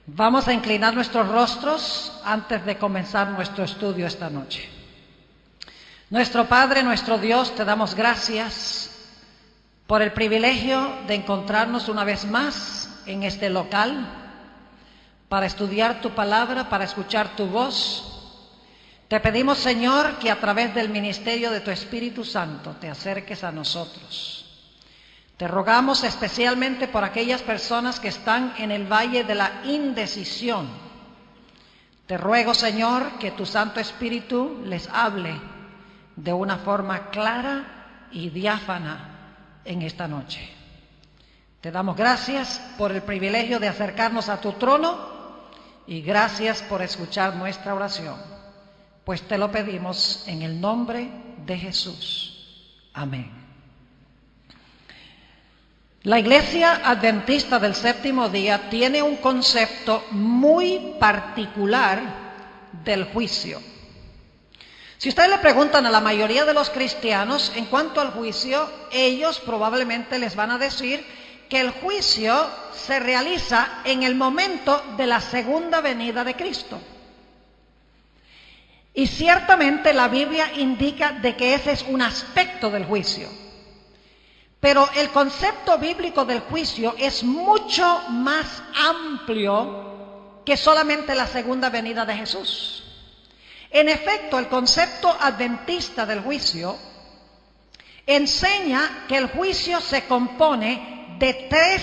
Vamos a inclinar nuestros rostros antes de comenzar nuestro estudio esta noche. Nuestro Padre, nuestro Dios, te damos gracias por el privilegio de encontrarnos una vez más en este local para estudiar tu palabra, para escuchar tu voz. Te pedimos, Señor, que a través del ministerio de tu Espíritu Santo te acerques a nosotros. Te rogamos especialmente por aquellas personas que están en el valle de la indecisión. Te ruego, Señor, que tu Santo Espíritu les hable de una forma clara y diáfana en esta noche. Te damos gracias por el privilegio de acercarnos a tu trono y gracias por escuchar nuestra oración, pues te lo pedimos en el nombre de Jesús. Amén. La Iglesia Adventista del Séptimo Día tiene un concepto muy particular del juicio. Si ustedes le preguntan a la mayoría de los cristianos en cuanto al juicio, ellos probablemente les van a decir que el juicio se realiza en el momento de la segunda venida de Cristo. Y ciertamente la Biblia indica de que ese es un aspecto del juicio. Pero el concepto bíblico del juicio es mucho más amplio que solamente la segunda venida de Jesús. En efecto, el concepto adventista del juicio enseña que el juicio se compone de tres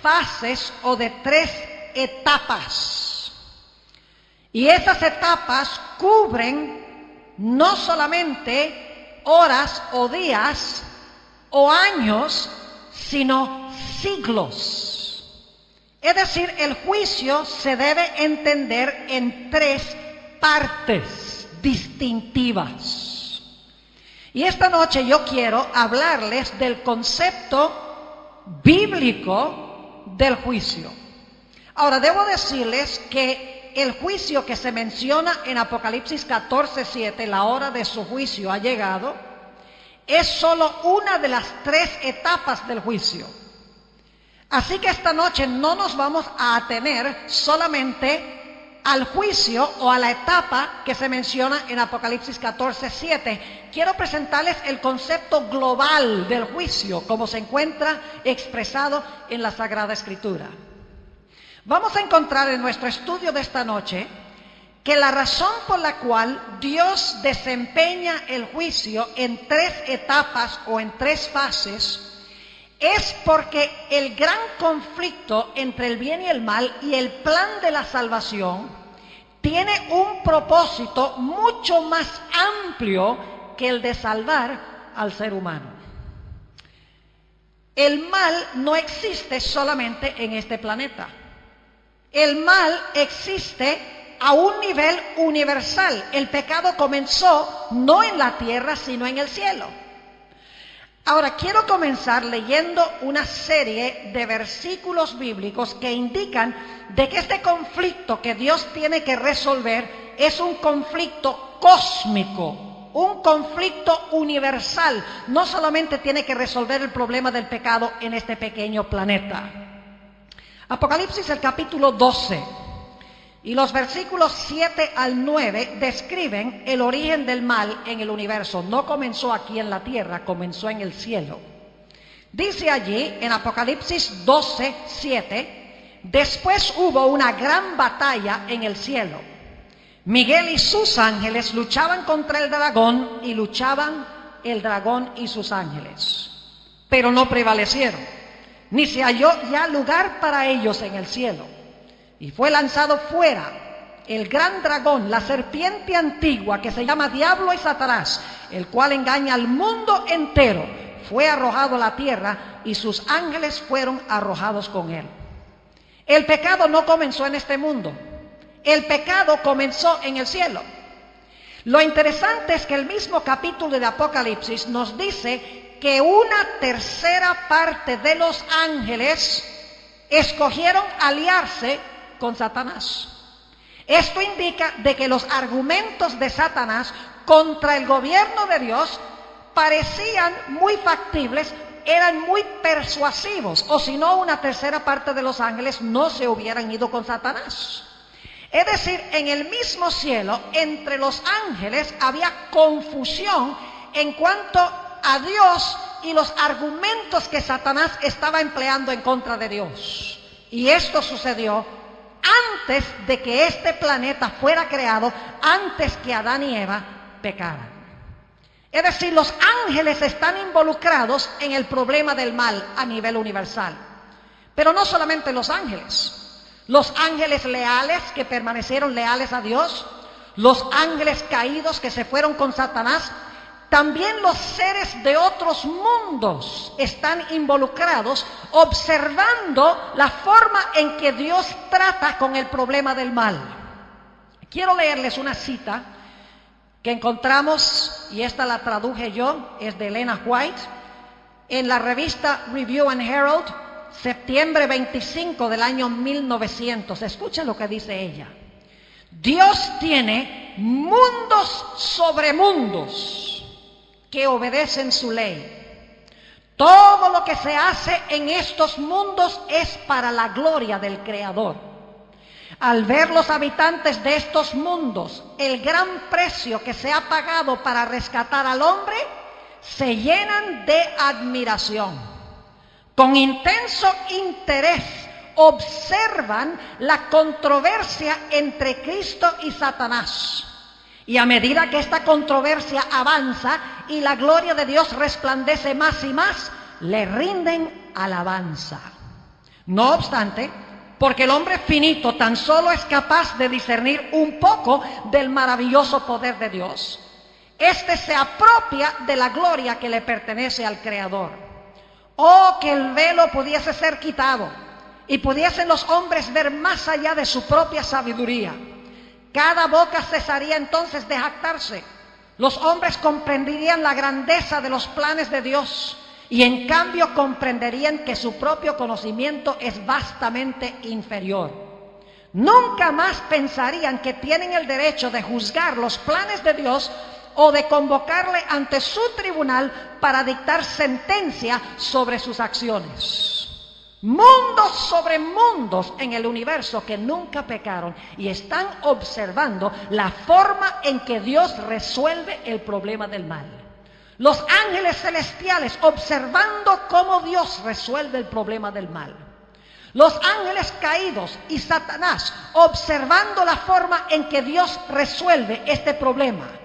fases o de tres etapas. Y esas etapas cubren no solamente horas o días o años, sino siglos. Es decir, el juicio se debe entender en tres partes distintivas. Y esta noche yo quiero hablarles del concepto bíblico del juicio. Ahora, debo decirles que el juicio que se menciona en Apocalipsis 14:7, la hora de su juicio ha llegado, es solo una de las tres etapas del juicio. Así que esta noche no nos vamos a atener solamente al juicio o a la etapa que se menciona en Apocalipsis 14:7. Quiero presentarles el concepto global del juicio, como se encuentra expresado en la Sagrada Escritura. Vamos a encontrar en nuestro estudio de esta noche que la razón por la cual Dios desempeña el juicio en tres etapas o en tres fases es porque el gran conflicto entre el bien y el mal y el plan de la salvación tiene un propósito mucho más amplio que el de salvar al ser humano. El mal no existe solamente en este planeta. El mal existe a un nivel universal. El pecado comenzó no en la tierra, sino en el cielo. Ahora, quiero comenzar leyendo una serie de versículos bíblicos que indican de que este conflicto que Dios tiene que resolver es un conflicto cósmico, un conflicto universal. No solamente tiene que resolver el problema del pecado en este pequeño planeta. Apocalipsis, el capítulo 12. Y los versículos 7 al 9 describen el origen del mal en el universo. No comenzó aquí en la tierra, comenzó en el cielo. Dice allí en Apocalipsis 12:7, después hubo una gran batalla en el cielo. Miguel y sus ángeles luchaban contra el dragón y luchaban el dragón y sus ángeles. Pero no prevalecieron, ni se halló ya lugar para ellos en el cielo. Y fue lanzado fuera el gran dragón, la serpiente antigua que se llama Diablo y Satanás, el cual engaña al mundo entero. Fue arrojado a la tierra y sus ángeles fueron arrojados con él. El pecado no comenzó en este mundo. El pecado comenzó en el cielo. Lo interesante es que el mismo capítulo de Apocalipsis nos dice que una tercera parte de los ángeles escogieron aliarse con Satanás. Esto indica de que los argumentos de Satanás contra el gobierno de Dios parecían muy factibles eran muy persuasivos, o si no, una tercera parte de los ángeles no se hubieran ido con Satanás. Es decir, en el mismo cielo, entre los ángeles había confusión en cuanto a Dios y los argumentos que Satanás estaba empleando en contra de Dios. Y esto sucedió antes de que este planeta fuera creado, antes que Adán y Eva pecaran. Es decir, los ángeles están involucrados en el problema del mal a nivel universal. Pero no solamente los ángeles leales que permanecieron leales a Dios, los ángeles caídos que se fueron con Satanás, también los seres de otros mundos están involucrados, observando la forma en que Dios trata con el problema del mal. Quiero leerles una cita que encontramos, y esta la traduje yo, es de Elena White, en la revista Review and Herald, septiembre 25 del año 1900. Escuchen lo que dice ella. Dios tiene mundos sobre mundos que obedecen su ley. Todo lo que se hace en estos mundos es para la gloria del Creador. Al ver los habitantes de estos mundos el gran precio que se ha pagado para rescatar al hombre, se llenan de admiración. Con intenso interés observan la controversia entre Cristo y Satanás. Y a medida que esta controversia avanza y la gloria de Dios resplandece más y más, le rinden alabanza. No obstante, porque el hombre finito tan solo es capaz de discernir un poco del maravilloso poder de Dios, este se apropia de la gloria que le pertenece al Creador. Oh, que el velo pudiese ser quitado y pudiesen los hombres ver más allá de su propia sabiduría. Cada boca cesaría entonces de jactarse. Los hombres comprenderían la grandeza de los planes de Dios y en cambio comprenderían que su propio conocimiento es vastamente inferior. Nunca más pensarían que tienen el derecho de juzgar los planes de Dios o de convocarle ante su tribunal para dictar sentencia sobre sus acciones. Mundos sobre mundos en el universo que nunca pecaron y están observando la forma en que Dios resuelve el problema del mal. Los ángeles celestiales observando cómo Dios resuelve el problema del mal. Los ángeles caídos y Satanás observando la forma en que Dios resuelve este problema.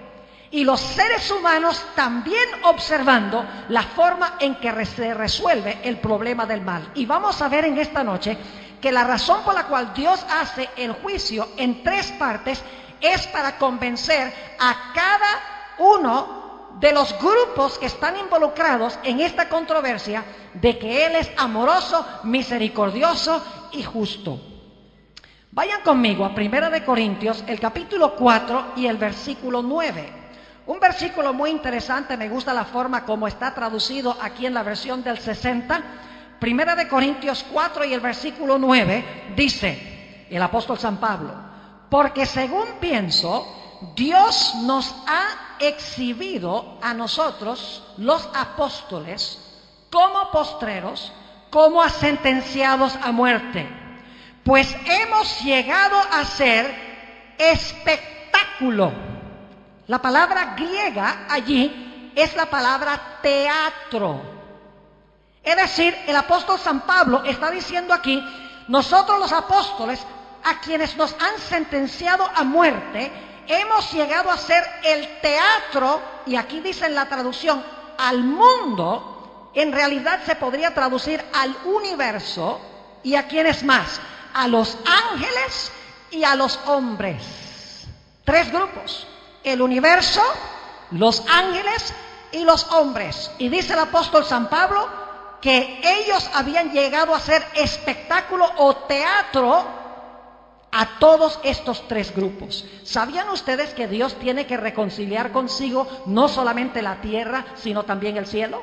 Y los seres humanos también observando la forma en que se resuelve el problema del mal. Y vamos a ver en esta noche que la razón por la cual Dios hace el juicio en tres partes es para convencer a cada uno de los grupos que están involucrados en esta controversia de que Él es amoroso, misericordioso y justo. Vayan conmigo a 1 Corintios, el capítulo 4 y el versículo 9. Un versículo muy interesante, me gusta la forma como está traducido aquí en la versión del 60. 1 Corintios 4 y el versículo 9 dice el apóstol San Pablo: porque según pienso, Dios nos ha exhibido a nosotros, los apóstoles, como postreros, como a sentenciados a muerte, pues hemos llegado a ser espectáculo. La palabra griega allí es la palabra teatro. Es decir, el apóstol San Pablo está diciendo aquí, nosotros los apóstoles, a quienes nos han sentenciado a muerte, hemos llegado a ser el teatro, y aquí dice en la traducción, al mundo, en realidad se podría traducir al universo, y a quienes más, a los ángeles y a los hombres. Tres grupos: el universo, los ángeles y los hombres. Y dice el apóstol San Pablo que ellos habían llegado a ser espectáculo o teatro a todos estos tres grupos. ¿Sabían ustedes que Dios tiene que reconciliar consigo no solamente la tierra, sino también el cielo?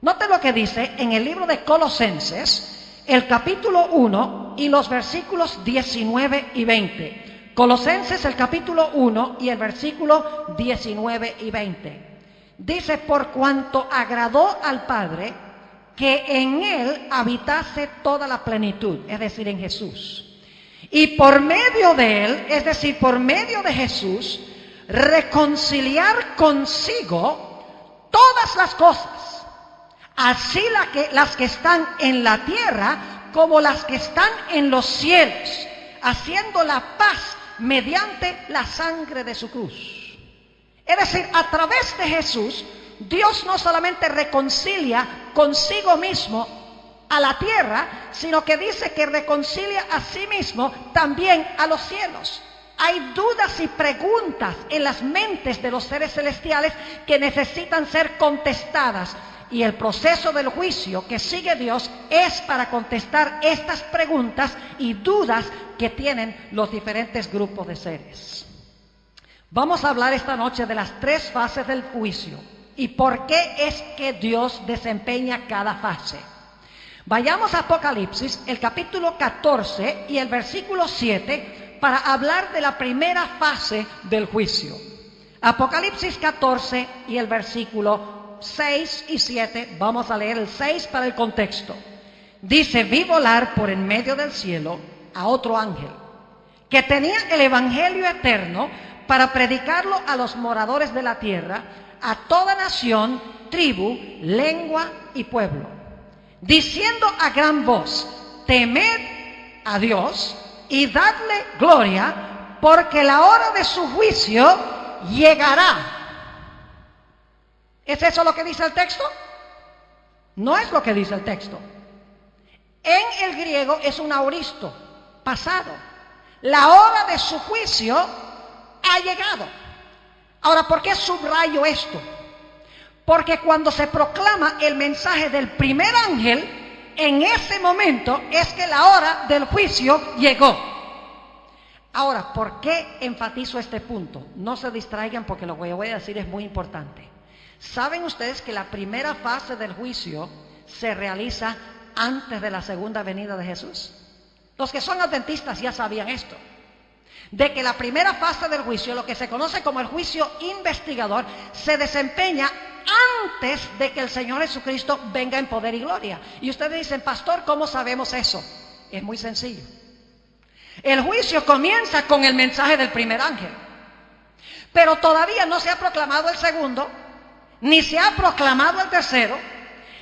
Noten lo que dice en el libro de Colosenses, el capítulo 1 y los versículos 19 y 20. Colosenses el capítulo 1 y el versículo 19 y 20. Dice: por cuanto agradó al Padre que en Él habitase toda la plenitud, es decir, en Jesús. Y por medio de Él, es decir, por medio de Jesús, reconciliar consigo todas las cosas, así las que están en la tierra como las que están en los cielos, haciendo la paz mediante la sangre de su cruz. Es decir, a través de Jesús, Dios no solamente reconcilia consigo mismo a la tierra, sino que dice que reconcilia a sí mismo también a los cielos. Hay dudas y preguntas en las mentes de los seres celestiales que necesitan ser contestadas. Y el proceso del juicio que sigue Dios es para contestar estas preguntas y dudas que tienen los diferentes grupos de seres. Vamos a hablar esta noche de las 3 fases del juicio y por qué es que Dios desempeña cada fase. Vayamos a Apocalipsis, el capítulo 14 y el versículo 7, para hablar de la primera fase del juicio. Apocalipsis 14 y el versículo 6 y 7, vamos a leer el 6 para el contexto. Dice: vi volar por en medio del cielo a otro ángel, que tenía el evangelio eterno para predicarlo a los moradores de la tierra, a toda nación, tribu, lengua y pueblo, diciendo a gran voz: temed a Dios y dadle gloria, porque la hora de su juicio llegará. ¿Es eso lo que dice el texto? No es lo que dice el texto. En el griego es un aoristo, pasado. La hora de su juicio ha llegado. Ahora, ¿por qué subrayo esto? Porque cuando se proclama el mensaje del primer ángel, en ese momento es que la hora del juicio llegó. Ahora, ¿por qué enfatizo este punto? No se distraigan porque lo que voy a decir es muy importante. ¿Saben ustedes que la primera fase del juicio se realiza antes de la segunda venida de Jesús? Los que son adventistas ya sabían esto, de que la primera fase del juicio, lo que se conoce como el juicio investigador, se desempeña antes de que el Señor Jesucristo venga en poder y gloria. Y ustedes dicen: pastor, ¿cómo sabemos eso? Es muy sencillo. El juicio comienza con el mensaje del primer ángel, pero todavía no se ha proclamado el segundo, ni se ha proclamado el tercero,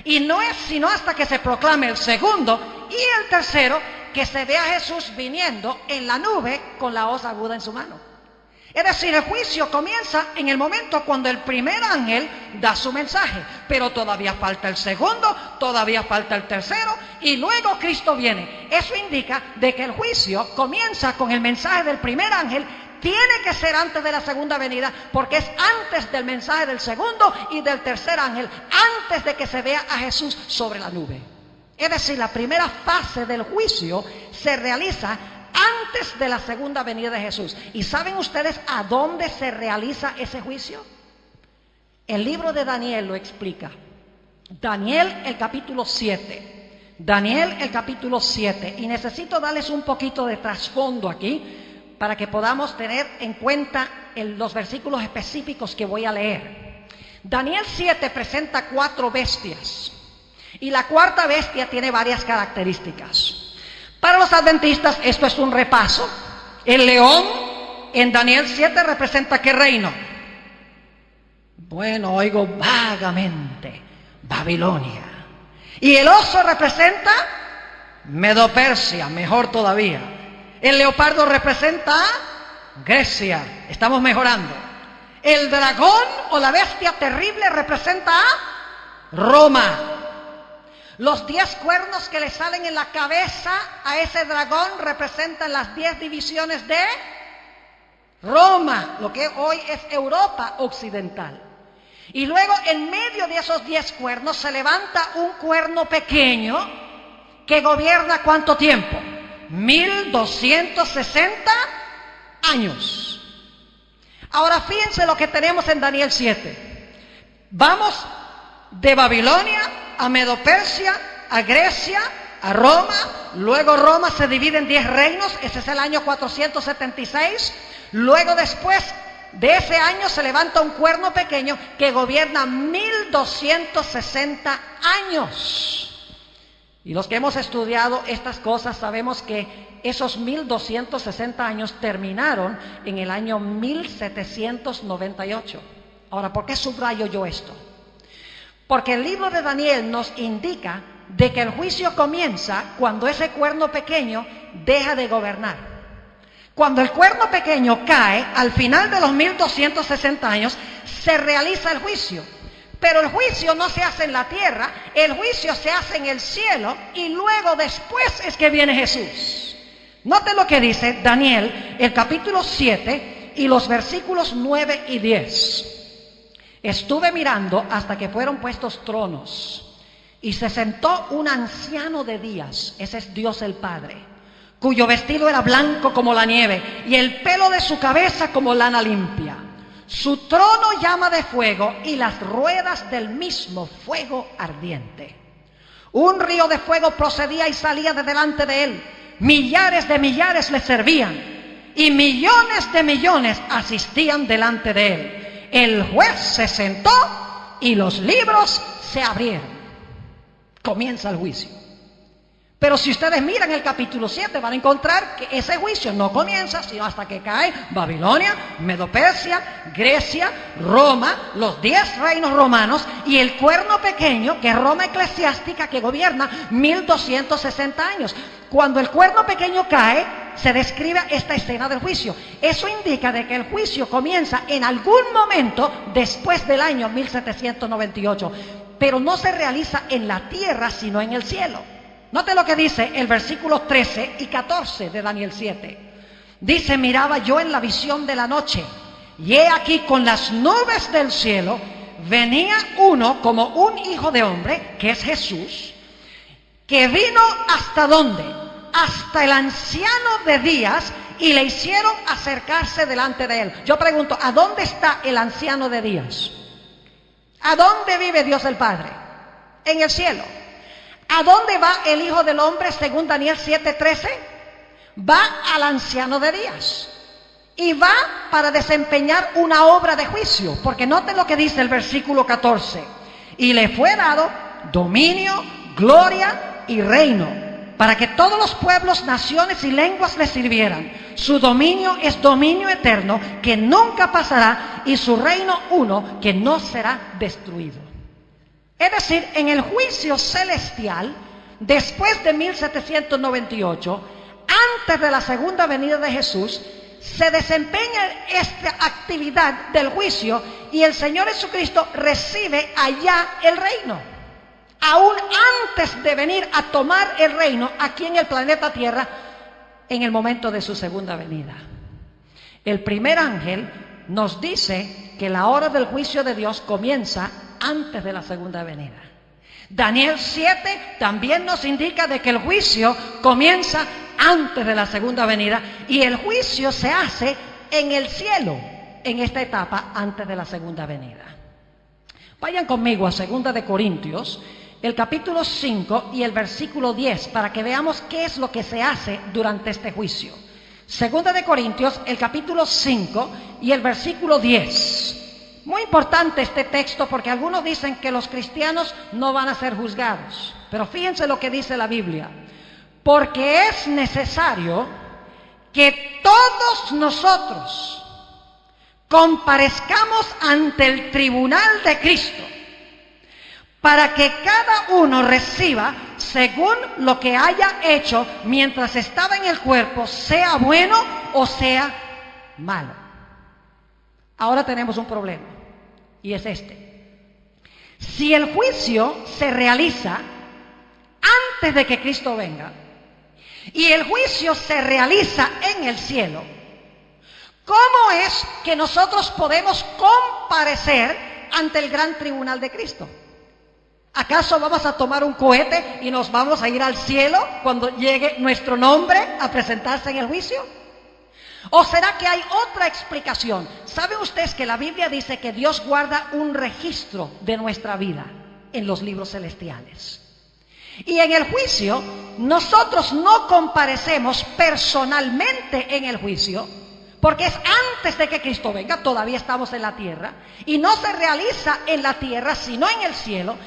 y no es sino hasta que se proclame el segundo y el tercero que se ve a Jesús viniendo en la nube con la hoz aguda en su mano. Es decir, el juicio comienza en el momento cuando el primer ángel da su mensaje, pero todavía falta el segundo, todavía falta el tercero, y luego Cristo viene. Eso indica de que el juicio comienza con el mensaje del primer ángel. Tiene que ser antes de la segunda venida, porque es antes del mensaje del segundo y del tercer ángel, antes de que se vea a Jesús sobre la nube. Es decir, la primera fase del juicio se realiza antes de la segunda venida de Jesús. ¿Y saben ustedes a dónde se realiza ese juicio? El libro de Daniel lo explica. Daniel, el capítulo 7. Daniel, el capítulo 7. Y necesito darles un poquito de trasfondo aquí, para que podamos tener en cuenta los versículos específicos que voy a leer. Daniel 7 presenta 4 bestias, y la cuarta bestia tiene varias características. Para los adventistas esto es un repaso. El león en Daniel 7 representa ¿qué reino? Bueno, oigo vagamente, Babilonia. Y el oso representa Medo-Persia, mejor todavía. El leopardo representa Grecia, estamos mejorando. El dragón o la bestia terrible representa Roma. Los 10 cuernos que le salen en la cabeza a ese dragón representan las 10 divisiones de Roma, lo que hoy es Europa occidental. Y luego en medio de esos 10 cuernos se levanta un cuerno pequeño que gobierna ¿cuánto tiempo? 1260 años. Ahora fíjense lo que tenemos en Daniel 7. Vamos de Babilonia a Medo-Persia, a Grecia, a Roma. Luego Roma se divide en 10 reinos, ese es el año 476. Luego después de ese año se levanta un cuerno pequeño que gobierna 1260 años. Y los que hemos estudiado estas cosas sabemos que esos 1260 años terminaron en el año 1798. Ahora, ¿por qué subrayo yo esto? Porque el libro de Daniel nos indica de que el juicio comienza cuando ese cuerno pequeño deja de gobernar. Cuando el cuerno pequeño cae, al final de los 1260 años, se realiza el juicio. Pero el juicio no se hace en la tierra, el juicio se hace en el cielo y luego después es que viene Jesús. Note lo que dice Daniel, el capítulo 7 y los versículos 9 y 10. Estuve mirando hasta que fueron puestos tronos y se sentó un anciano de días, ese es Dios el Padre, cuyo vestido era blanco como la nieve y el pelo de su cabeza como lana limpia. Su trono llama de fuego y las ruedas del mismo fuego ardiente. Un río de fuego procedía y salía de delante de él. Millares de millares le servían y millones de millones asistían delante de él. El juez se sentó y los libros se abrieron. Comienza el juicio. Pero si ustedes miran el capítulo 7 van a encontrar que ese juicio no comienza sino hasta que cae Babilonia, Medo-Persia, Grecia, Roma, los 10 reinos romanos y el cuerno pequeño que es Roma eclesiástica que gobierna 1260 años. Cuando el cuerno pequeño cae se describe esta escena del juicio. Eso indica de que el juicio comienza en algún momento después del año 1798, pero no se realiza en la tierra sino en el cielo. Note lo que dice el versículo 13 y 14 de Daniel 7. Dice, miraba yo en la visión de la noche, y he aquí con las nubes del cielo venía uno como un hijo de hombre, que es Jesús, que vino ¿hasta dónde? Hasta el anciano de días, y le hicieron acercarse delante de él. Yo pregunto, ¿a dónde está el anciano de días? ¿A dónde vive Dios el Padre? En el cielo. ¿A dónde va el Hijo del Hombre según Daniel 7:13? Va al anciano de días y va para desempeñar una obra de juicio, porque noten lo que dice el versículo 14: y le fue dado dominio, gloria y reino, para que todos los pueblos, naciones y lenguas le sirvieran. Su dominio es dominio eterno que nunca pasará y su reino uno que no será destruido. Es decir, en el juicio celestial, después de 1798, antes de la segunda venida de Jesús, se desempeña esta actividad del juicio y el Señor Jesucristo recibe allá el reino. Aún antes de venir a tomar el reino aquí en el planeta Tierra, en el momento de su segunda venida. El primer ángel nos dice que la hora del juicio de Dios comienza antes de la segunda venida. Daniel 7 también nos indica de que el juicio comienza antes de la segunda venida y el juicio se hace en el cielo en esta etapa antes de la segunda venida. Vayan conmigo a 2 de Corintios, el capítulo 5 y el versículo 10 para que veamos qué es lo que se hace durante este juicio. 2 de Corintios, el capítulo 5 y el versículo 10. Muy importante este texto porque algunos dicen que los cristianos no van a ser juzgados. Pero fíjense lo que dice la Biblia. Porque es necesario que todos nosotros comparezcamos ante el tribunal de Cristo para que cada uno reciba según lo que haya hecho mientras estaba en el cuerpo, sea bueno o sea malo. Ahora tenemos un problema. Y es este: si el juicio se realiza antes de que Cristo venga y el juicio se realiza en el cielo, ¿cómo es que nosotros podemos comparecer ante el gran tribunal de Cristo? ¿Acaso vamos a tomar un cohete y nos vamos a ir al cielo cuando llegue nuestro nombre a presentarse en el juicio? ¿O será que hay otra explicación? ¿Saben ustedes que la Biblia dice que Dios guarda un registro de nuestra vida en los libros celestiales? Y en el juicio, nosotros no comparecemos personalmente en el juicio, porque es antes de que Cristo venga, todavía estamos en la tierra, y no se realiza en la tierra, sino en el cielo.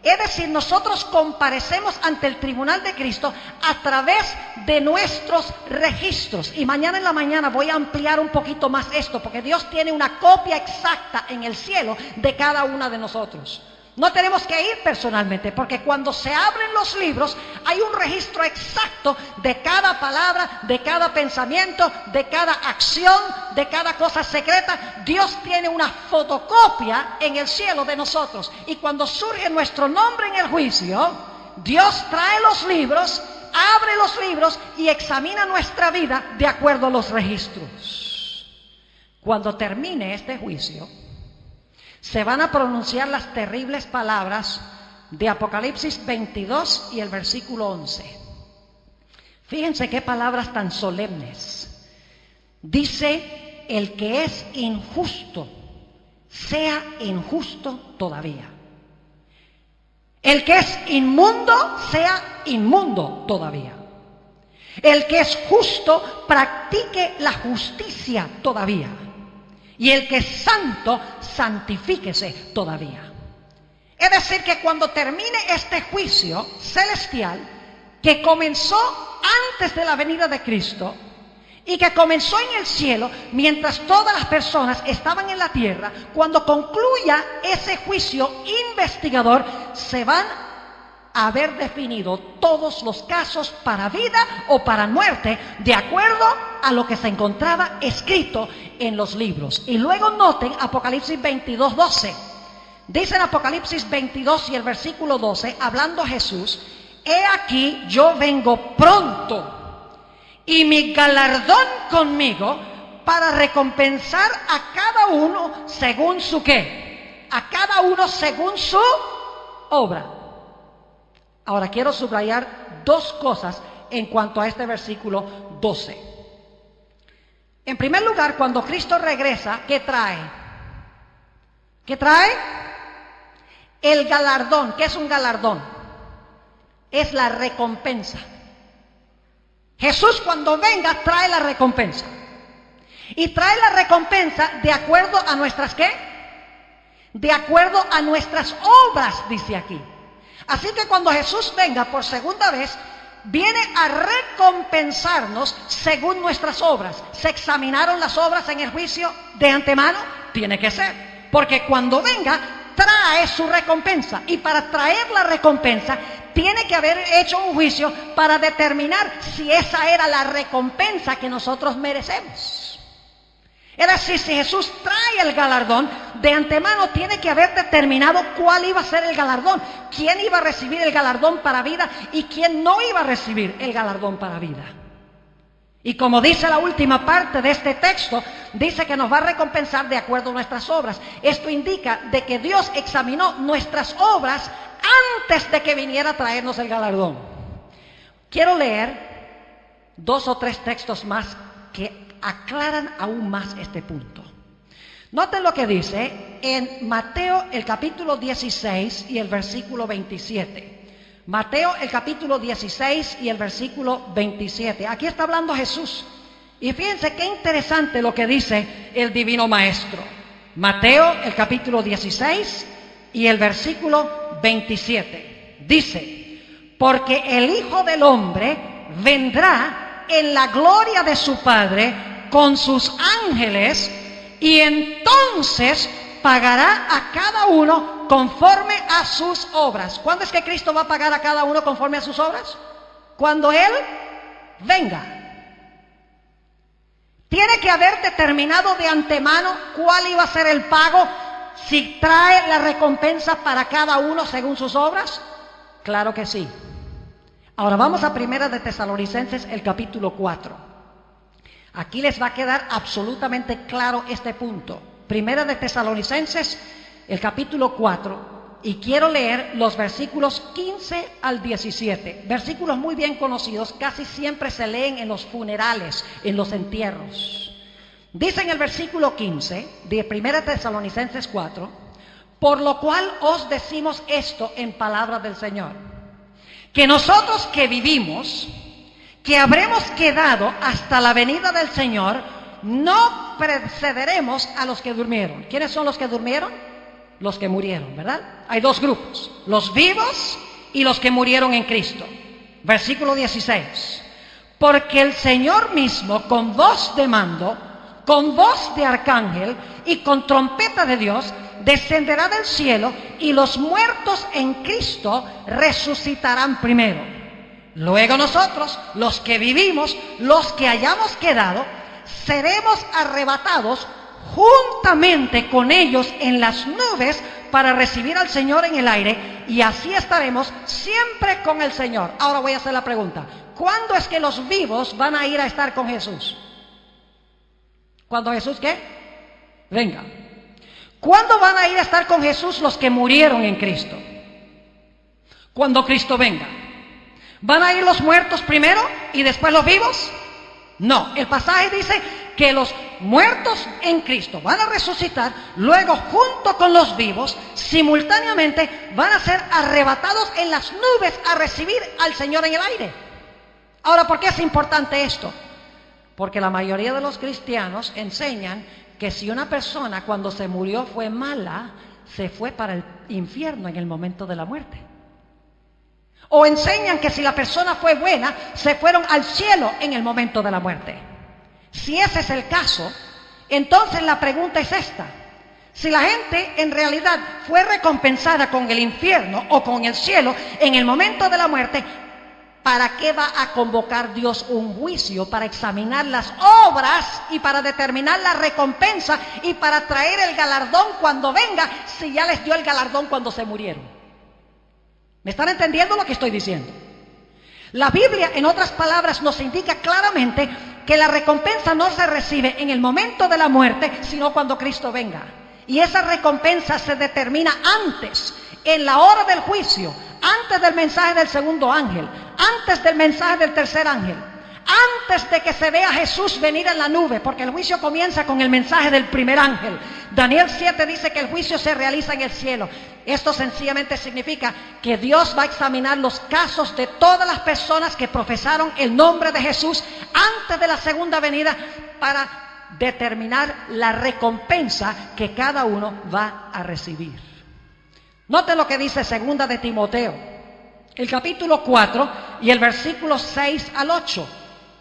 Es decir, nosotros comparecemos ante el tribunal de Cristo a través de nuestros registros. Y mañana en la mañana voy a ampliar un poquito más esto, porque Dios tiene una copia exacta en el cielo de cada una de nosotros. No tenemos que ir personalmente, porque cuando se abren los libros hay un registro exacto de cada palabra, de cada pensamiento, de cada acción, de cada cosa secreta. Dios tiene una fotocopia en el cielo de nosotros. Y cuando surge nuestro nombre en el juicio, Dios trae los libros, abre los libros y examina nuestra vida de acuerdo a los registros. Cuando termine este juicio, se van a pronunciar las terribles palabras de Apocalipsis 22 y el versículo 11. Fíjense qué palabras tan solemnes. Dice: el que es injusto, sea injusto todavía. El que es inmundo, sea inmundo todavía. El que es justo, practique la justicia todavía. Y el que es santo, santifíquese todavía. Es decir, que cuando termine este juicio celestial, que comenzó antes de la venida de Cristo, y que comenzó en el cielo, mientras todas las personas estaban en la tierra, cuando concluya ese juicio investigador, se van a haber definido todos los casos para vida o para muerte, de acuerdo a lo que se encontraba escrito en los libros. Y luego noten Apocalipsis 22, 12. Dice en Apocalipsis 22 y el versículo 12, hablando Jesús: he aquí yo vengo pronto, y mi galardón conmigo, para recompensar a cada uno según su ¿qué? A cada uno según su obra. Ahora quiero subrayar dos cosas en cuanto a este versículo 12. En primer lugar, cuando Cristo regresa, ¿qué trae? ¿Qué trae? El galardón. ¿Qué es un galardón? Es la recompensa. Jesús, cuando venga, trae la recompensa. Y trae la recompensa de acuerdo a nuestras ¿qué? De acuerdo a nuestras obras, dice aquí. Así que cuando Jesús venga por segunda vez, viene a recompensarnos según nuestras obras. ¿Se examinaron las obras en el juicio de antemano? Tiene que ser, porque cuando venga trae su recompensa, y para traer la recompensa tiene que haber hecho un juicio para determinar si esa era la recompensa que nosotros merecemos. Es decir, si Jesús trae el galardón, de antemano tiene que haber determinado cuál iba a ser el galardón, quién iba a recibir el galardón para vida y quién no iba a recibir el galardón para vida. Y como dice la última parte de este texto, dice que nos va a recompensar de acuerdo a nuestras obras. Esto indica de que Dios examinó nuestras obras antes de que viniera a traernos el galardón. Quiero leer 2 o 3 textos más que aclaran aún más este punto. Noten lo que dice en Mateo el capítulo 16 y el versículo 27. Mateo el capítulo 16 y el versículo 27. Aquí está hablando Jesús. Y fíjense qué interesante lo que dice el Divino Maestro. Mateo el capítulo 16 y el versículo 27. Dice: porque el Hijo del Hombre vendrá en la gloria de su Padre con sus ángeles, y entonces pagará a cada uno conforme a sus obras. ¿Cuándo es que Cristo va a pagar a cada uno conforme a sus obras? Cuando Él venga. Tiene que haber determinado de antemano cuál iba a ser el pago, si trae la recompensa para cada uno según sus obras. Claro que sí. Ahora vamos a Primera de Tesalonicenses, el capítulo 4. Aquí les va a quedar absolutamente claro este punto. Primera de Tesalonicenses, el capítulo 4, y quiero leer los versículos 15 al 17. Versículos muy bien conocidos, casi siempre se leen en los funerales, en los entierros. Dice en el versículo 15 de Primera de Tesalonicenses 4: por lo cual os decimos esto en palabra del Señor, que nosotros que vivimos, que habremos quedado hasta la venida del Señor, no precederemos a los que durmieron. ¿Quiénes son los que durmieron? Los que murieron, ¿verdad? Hay dos grupos, los vivos y los que murieron en Cristo. Versículo 16. Porque el Señor mismo, con voz de mando, con voz de arcángel y con trompeta de Dios, descenderá del cielo, y los muertos en Cristo resucitarán primero. Luego nosotros, los que vivimos, los que hayamos quedado, seremos arrebatados juntamente con ellos en las nubes para recibir al Señor en el aire, y así estaremos siempre con el Señor. Ahora voy a hacer la pregunta: ¿cuándo es que los vivos van a ir a estar con Jesús? ¿Cuándo Jesús qué? Venga. ¿Cuándo van a ir a estar con Jesús los que murieron en Cristo? Cuando Cristo venga. ¿Van a ir los muertos primero y después los vivos? No, el pasaje dice que los muertos en Cristo van a resucitar, luego junto con los vivos, simultáneamente van a ser arrebatados en las nubes a recibir al Señor en el aire. Ahora, ¿por qué es importante esto? Porque la mayoría de los cristianos enseñan que si una persona cuando se murió fue mala, se fue para el infierno en el momento de la muerte. O enseñan que si la persona fue buena, se fueron al cielo en el momento de la muerte. Si ese es el caso, entonces la pregunta es esta: si la gente en realidad fue recompensada con el infierno o con el cielo en el momento de la muerte, ¿para qué va a convocar Dios un juicio para examinar las obras y para determinar la recompensa y para traer el galardón cuando venga, si ya les dio el galardón cuando se murieron? ¿Me están entendiendo lo que estoy diciendo? La Biblia, en otras palabras, nos indica claramente que la recompensa no se recibe en el momento de la muerte, sino cuando Cristo venga. Y esa recompensa se determina antes, en la hora del juicio, antes del mensaje del segundo ángel, antes del mensaje del tercer ángel, antes de que se vea a Jesús venir en la nube, porque el juicio comienza con el mensaje del primer ángel. Daniel 7 dice que el juicio se realiza en el cielo. Esto sencillamente significa que Dios va a examinar los casos de todas las personas que profesaron el nombre de Jesús antes de la segunda venida, para determinar la recompensa que cada uno va a recibir. Note lo que dice segunda de Timoteo, el capítulo 4 y el versículo 6 al 8.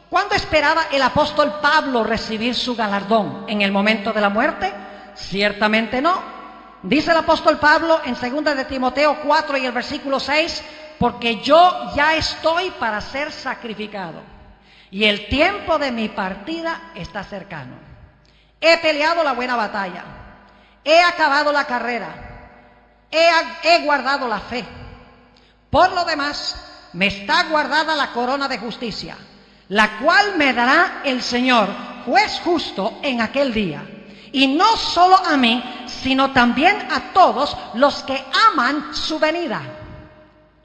¿Cuándo esperaba el apóstol Pablo recibir su galardón? ¿En el momento de la muerte? Ciertamente no. Dice el apóstol Pablo en 2 de Timoteo 4 y el versículo 6: porque yo ya estoy para ser sacrificado, y el tiempo de mi partida está cercano. He peleado la buena batalla, he acabado la carrera, he guardado la fe. Por lo demás, me está guardada la corona de justicia, la cual me dará el Señor, juez justo, en aquel día. Y no solo a mí, sino también a todos los que aman su venida.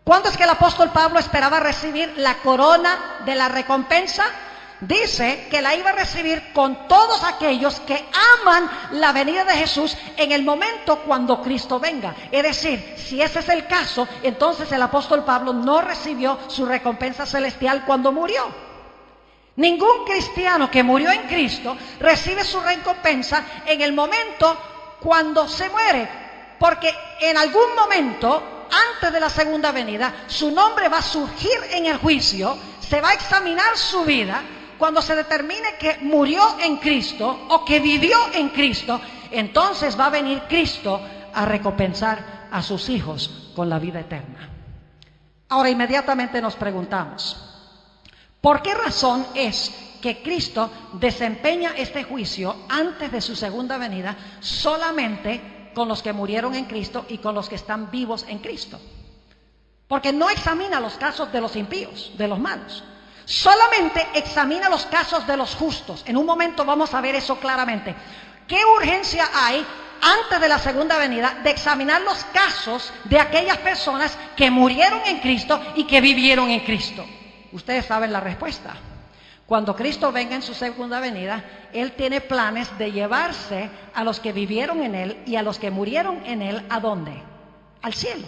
¿Cuándo es que el apóstol Pablo esperaba recibir la corona de la recompensa? Dice que la iba a recibir con todos aquellos que aman la venida de Jesús en el momento cuando Cristo venga. Es decir, si ese es el caso, entonces el apóstol Pablo no recibió su recompensa celestial cuando murió. Ningún cristiano que murió en Cristo recibe su recompensa en el momento cuando se muere, porque en algún momento antes de la segunda venida su nombre va a surgir en el juicio, se va a examinar su vida. Cuando se determine que murió en Cristo o que vivió en Cristo, entonces va a venir Cristo a recompensar a sus hijos con la vida eterna. Ahora inmediatamente nos preguntamos, ¿por qué razón es que Cristo desempeña este juicio antes de su segunda venida solamente con los que murieron en Cristo y con los que están vivos en Cristo? Porque no examina los casos de los impíos, de los malos. Solamente examina los casos de los justos. En un momento vamos a ver eso claramente. ¿Qué urgencia hay antes de la segunda venida de examinar los casos de aquellas personas que murieron en Cristo y que vivieron en Cristo? Ustedes saben la respuesta. Cuando Cristo venga en su segunda venida, Él tiene planes de llevarse a los que vivieron en Él y a los que murieron en Él, ¿a dónde? Al cielo.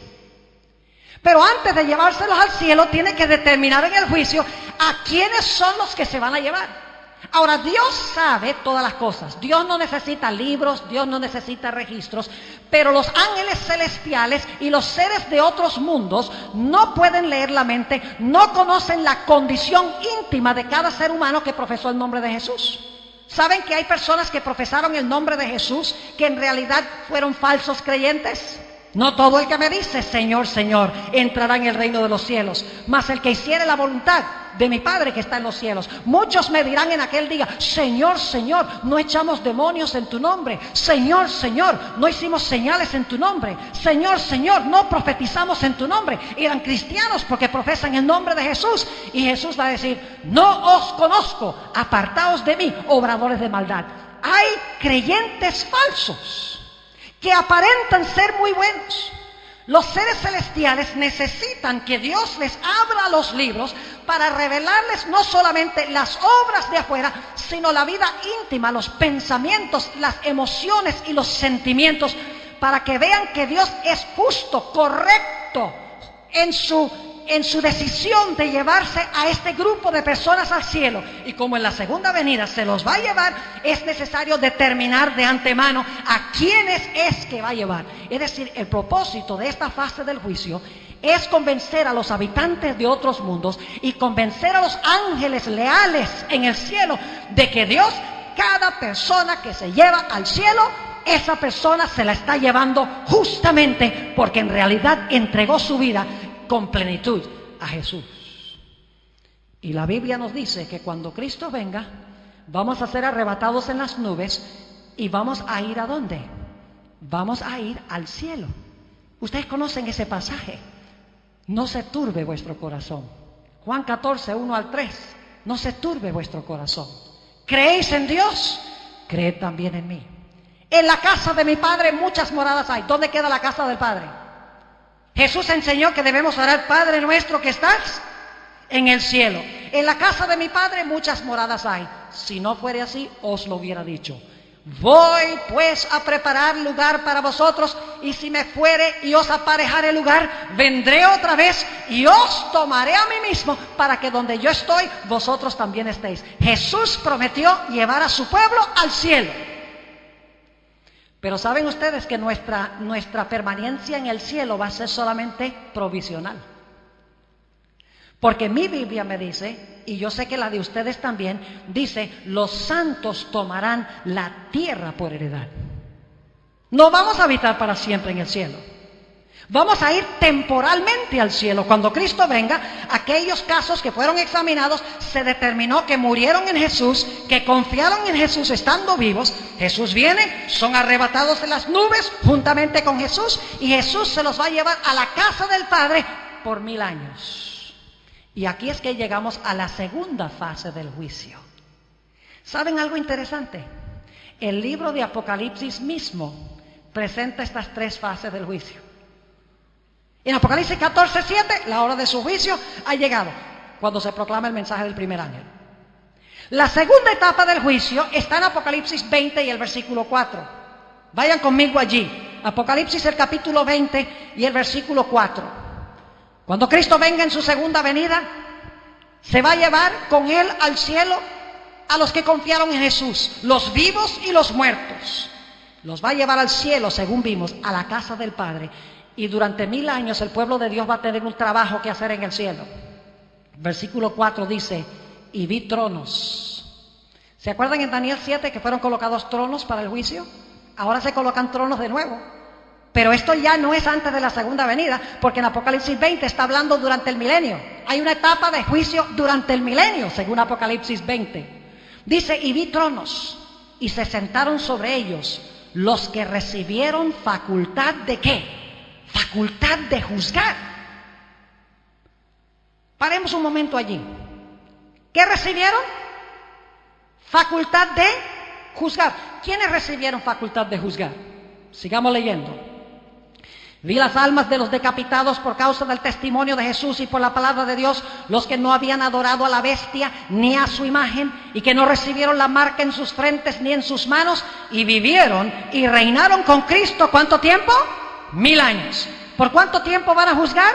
Pero antes de llevárselos al cielo, tiene que determinar en el juicio a quiénes son los que se van a llevar. Ahora, Dios sabe todas las cosas. Dios no necesita libros, Dios no necesita registros, pero los ángeles celestiales y los seres de otros mundos no pueden leer la mente, no conocen la condición íntima de cada ser humano que profesó el nombre de Jesús. ¿Saben que hay personas que profesaron el nombre de Jesús que en realidad fueron falsos creyentes? No todo el que me dice Señor, Señor, entrará en el reino de los cielos, mas el que hiciere la voluntad de mi Padre que está en los cielos. Muchos me dirán en aquel día, Señor, Señor, no echamos demonios en tu nombre. Señor, Señor, no hicimos señales en tu nombre. Señor, Señor, no profetizamos en tu nombre. Eran cristianos porque profesan el nombre de Jesús. Y Jesús va a decir, no os conozco, apartaos de mí, obradores de maldad. Hay creyentes falsos que aparentan ser muy buenos. Los seres celestiales necesitan que Dios les abra los libros para revelarles no solamente las obras de afuera, sino la vida íntima, los pensamientos, las emociones y los sentimientos, para que vean que Dios es justo, correcto en su decisión de llevarse a este grupo de personas al cielo. Y como en la segunda venida se los va a llevar, es necesario determinar de antemano a quiénes es que va a llevar. Es decir, el propósito de esta fase del juicio es convencer a los habitantes de otros mundos y convencer a los ángeles leales en el cielo de que Dios, cada persona que se lleva al cielo, esa persona se la está llevando justamente porque en realidad entregó su vida con plenitud a Jesús. Y la Biblia nos dice que cuando Cristo venga, vamos a ser arrebatados en las nubes y vamos a ir ¿a dónde? Vamos a ir al cielo. Ustedes conocen ese pasaje. No se turbe vuestro corazón. Juan 14, 1 al 3. No se turbe vuestro corazón. ¿Creéis en Dios? Creed también en mí. En la casa de mi Padre muchas moradas hay. ¿Dónde queda la casa del Padre? Jesús enseñó que debemos orar, Padre nuestro que estás en el cielo. En la casa de mi Padre muchas moradas hay. Si no fuere así, os lo hubiera dicho. Voy pues a preparar lugar para vosotros, y si me fuere y os aparejare el lugar, vendré otra vez y os tomaré a mí mismo, para que donde yo estoy, vosotros también estéis. Jesús prometió llevar a su pueblo al cielo. Pero saben ustedes que nuestra permanencia en el cielo va a ser solamente provisional. Porque mi Biblia me dice, y yo sé que la de ustedes también, dice, los santos tomarán la tierra por heredad. No vamos a habitar para siempre en el cielo. Vamos a ir temporalmente al cielo. Cuando Cristo venga, aquellos casos que fueron examinados, se determinó que murieron en Jesús, que confiaron en Jesús estando vivos. Jesús viene, son arrebatados en las nubes juntamente con Jesús, y Jesús se los va a llevar a la casa del Padre por 1000 años. Y aquí es que llegamos a la segunda fase del juicio. ¿Saben algo interesante? El libro de Apocalipsis mismo presenta estas 3 fases del juicio. En Apocalipsis 14:7, la hora de su juicio ha llegado, cuando se proclama el mensaje del primer ángel. La segunda etapa del juicio está en Apocalipsis 20 y el versículo 4. Vayan conmigo allí. Apocalipsis el capítulo 20 y el versículo 4. Cuando Cristo venga en su segunda venida, se va a llevar con Él al cielo a los que confiaron en Jesús, los vivos y los muertos. Los va a llevar al cielo, según vimos, a la casa del Padre. Y durante 1000 años el pueblo de Dios va a tener un trabajo que hacer en el cielo. Versículo 4 dice, y vi tronos. ¿Se acuerdan en Daniel 7 que fueron colocados tronos para el juicio? Ahora se colocan tronos de nuevo. Pero esto ya no es antes de la segunda venida, porque en Apocalipsis 20 está hablando durante el milenio. Hay una etapa de juicio durante el milenio, según Apocalipsis 20. Dice, y vi tronos, y se sentaron sobre ellos los que recibieron facultad de ¿qué? Facultad de juzgar. Paremos un momento allí. ¿Qué recibieron? Facultad de juzgar. ¿Quiénes recibieron facultad de juzgar? Sigamos leyendo. Vi las almas de los decapitados por causa del testimonio de Jesús y por la palabra de Dios, los que no habían adorado a la bestia ni a su imagen, y que no recibieron la marca en sus frentes ni en sus manos, y vivieron y reinaron con Cristo. ¿Cuánto tiempo? 1000 años. ¿Por cuánto tiempo van a juzgar?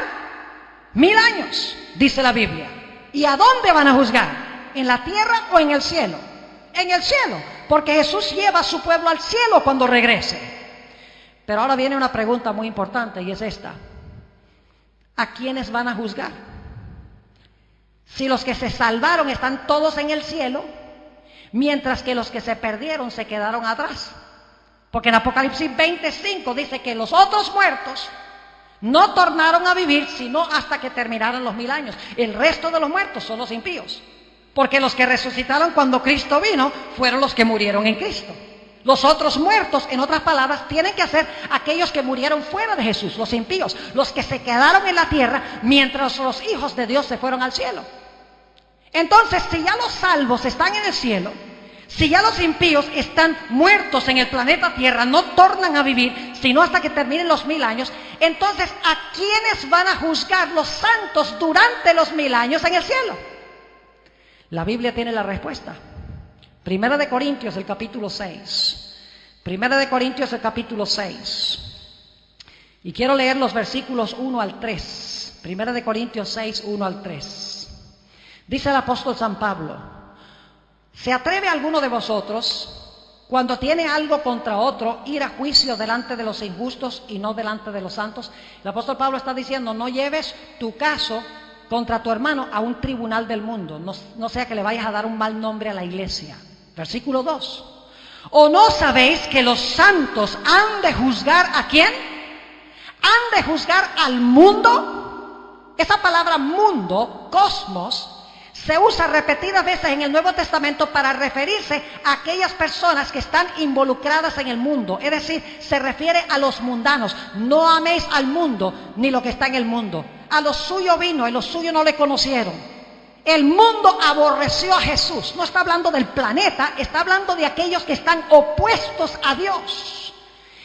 1000 años, dice la Biblia. ¿Y a dónde van a juzgar? ¿En la tierra o en el cielo? En el cielo, porque Jesús lleva a su pueblo al cielo cuando regrese. Pero ahora viene una pregunta muy importante y es esta: ¿a quiénes van a juzgar? Si los que se salvaron están todos en el cielo, mientras que los que se perdieron se quedaron atrás. Porque en Apocalipsis 25 dice que los otros muertos no tornaron a vivir sino hasta que terminaran los 1000 años. El resto de los muertos son los impíos, porque los que resucitaron cuando Cristo vino fueron los que murieron en Cristo. Los otros muertos, en otras palabras, tienen que ser aquellos que murieron fuera de Jesús, los impíos, los que se quedaron en la tierra mientras los hijos de Dios se fueron al cielo. Entonces, si ya los salvos están en el cielo, si ya los impíos están muertos en el planeta Tierra, no tornan a vivir sino hasta que terminen los 1000 años, entonces, ¿a quiénes van a juzgar los santos durante los 1000 años en el cielo? La Biblia tiene la respuesta. Primera de Corintios, el capítulo 6. Primera de Corintios, el capítulo 6. Y quiero leer los versículos 1 al 3. Primera de Corintios 6, 1 al 3. Dice el apóstol San Pablo: ¿se atreve alguno de vosotros, cuando tiene algo contra otro, ir a juicio delante de los injustos y no delante de los santos? El apóstol Pablo está diciendo: no lleves tu caso contra tu hermano a un tribunal del mundo, no sea que le vayas a dar un mal nombre a la iglesia. Versículo 2. ¿O no sabéis que los santos han de juzgar a quién? ¿Han de juzgar al mundo? Esa palabra mundo, cosmos, se usa repetidas veces en el Nuevo Testamento para referirse a aquellas personas que están involucradas en el mundo. Es decir, se refiere a los mundanos. No améis al mundo ni lo que está en el mundo. A lo suyo vino y los suyos no le conocieron. El mundo aborreció a Jesús. No está hablando del planeta, está hablando de aquellos que están opuestos a Dios.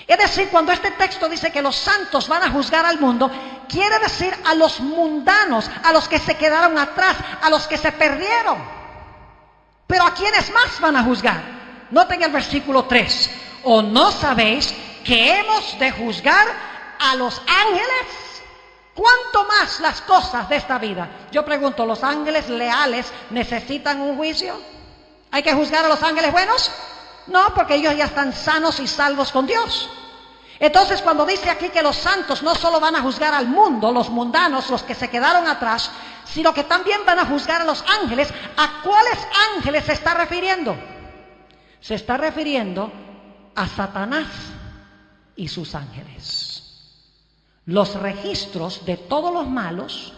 Es decir, cuando este texto dice que los santos van a juzgar al mundo, quiere decir a los mundanos, a los que se quedaron atrás, a los que se perdieron. Pero ¿a quiénes más van a juzgar? Noten el versículo 3. ¿O no sabéis que hemos de juzgar a los ángeles? ¿Cuánto más las cosas de esta vida? Yo pregunto, ¿los ángeles leales necesitan un juicio? ¿Hay que juzgar a los ángeles buenos? No, porque ellos ya están sanos y salvos con Dios. Entonces, cuando dice aquí que los santos no solo van a juzgar al mundo, los mundanos, los que se quedaron atrás, sino que también van a juzgar a los ángeles, ¿a cuáles ángeles se está refiriendo? Se está refiriendo a Satanás y sus ángeles. Los registros de todos los malos,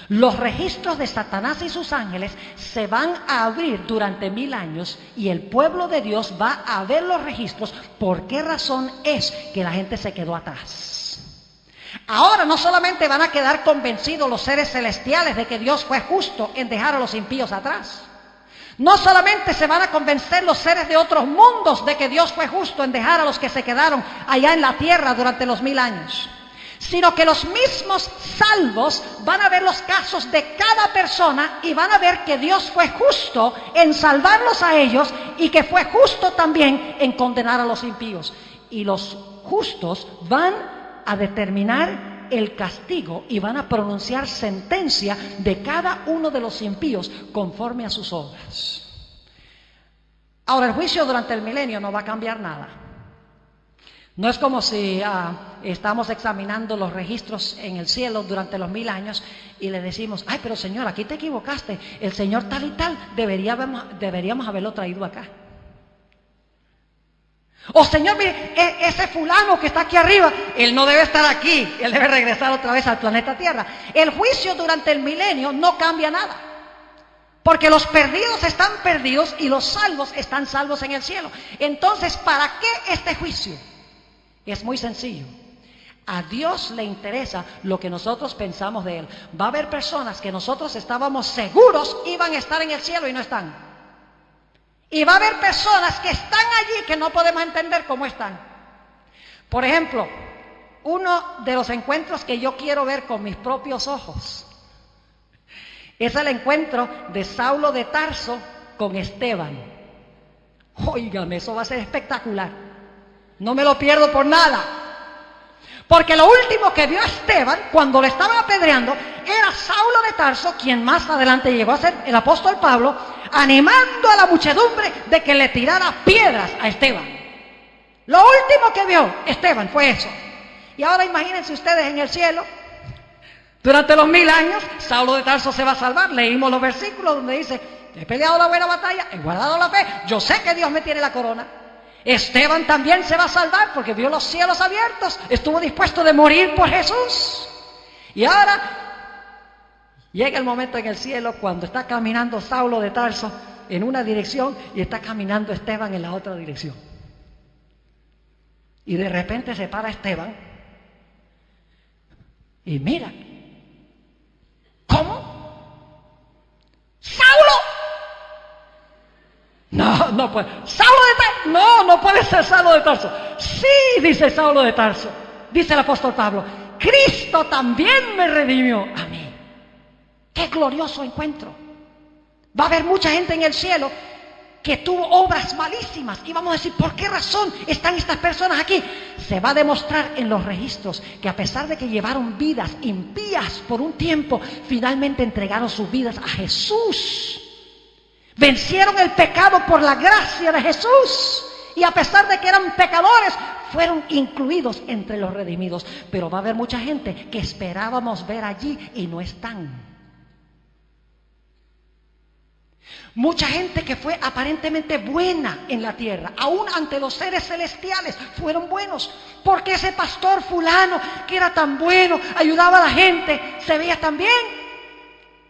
los registros de Satanás y sus ángeles se van a abrir durante 1000 años y el pueblo de Dios va a ver los registros. ¿Por qué razón es que la gente se quedó atrás? Ahora no solamente van a quedar convencidos los seres celestiales de que Dios fue justo en dejar a los impíos atrás. No solamente se van a convencer los seres de otros mundos de que Dios fue justo en dejar a los que se quedaron allá en la tierra durante los 1000 años. Sino que los mismos salvos van a ver los casos de cada persona y van a ver que Dios fue justo en salvarlos a ellos y que fue justo también en condenar a los impíos. Y los justos van a determinar el castigo y van a pronunciar sentencia de cada uno de los impíos conforme a sus obras. Ahora, el juicio durante el milenio no va a cambiar nada. No es como si estamos examinando los registros en el cielo durante los 1000 años y le decimos: ay, pero Señor, aquí te equivocaste, el Señor tal y tal, deberíamos haberlo traído acá. O Señor, mire, ese fulano que está aquí arriba, él no debe estar aquí, él debe regresar otra vez al planeta Tierra. El juicio durante el milenio no cambia nada, porque los perdidos están perdidos y los salvos están salvos en el cielo. Entonces, ¿para qué este juicio? Es muy sencillo. A Dios le interesa lo que nosotros pensamos de Él. Va a haber personas que nosotros estábamos seguros iban a estar en el cielo y no están. Y va a haber personas que están allí que no podemos entender cómo están. Por ejemplo, uno de los encuentros que yo quiero ver con mis propios ojos es el encuentro de Saulo de Tarso con Esteban. Óigame, eso va a ser espectacular. No me lo pierdo por nada. Porque lo último que vio Esteban cuando le estaban apedreando era Saulo de Tarso, quien más adelante llegó a ser el apóstol Pablo, animando a la muchedumbre de que le tirara piedras a Esteban. Lo último que vio Esteban fue eso. Y ahora imagínense ustedes en el cielo, durante los 1000 años, Saulo de Tarso se va a salvar. Leímos los versículos donde dice: he peleado la buena batalla, he guardado la fe, yo sé que Dios me tiene la corona. Esteban también se va a salvar porque vio los cielos abiertos, estuvo dispuesto de morir por Jesús. Y ahora llega el momento en el cielo cuando está caminando Saulo de Tarso en una dirección y está caminando Esteban en la otra dirección. Y de repente se para Esteban y mira, ¿cómo? ¡Saulo! No puede. ¡Saulo de Tarso! No puede ser Saulo de Tarso. Sí, dice Saulo de Tarso. Dice el apóstol Pablo: Cristo también me redimió a mí. ¡Qué glorioso encuentro! Va a haber mucha gente en el cielo que tuvo obras malísimas. Y vamos a decir, ¿por qué razón están estas personas aquí? Se va a demostrar en los registros que a pesar de que llevaron vidas impías por un tiempo, finalmente entregaron sus vidas a Jesús. Vencieron el pecado por la gracia de Jesús. Y a pesar de que eran pecadores, fueron incluidos entre los redimidos. Pero va a haber mucha gente que esperábamos ver allí y no están. Mucha gente que fue aparentemente buena en la tierra, aún ante los seres celestiales, fueron buenos. Porque ese pastor fulano, que era tan bueno, ayudaba a la gente, se veía tan bien.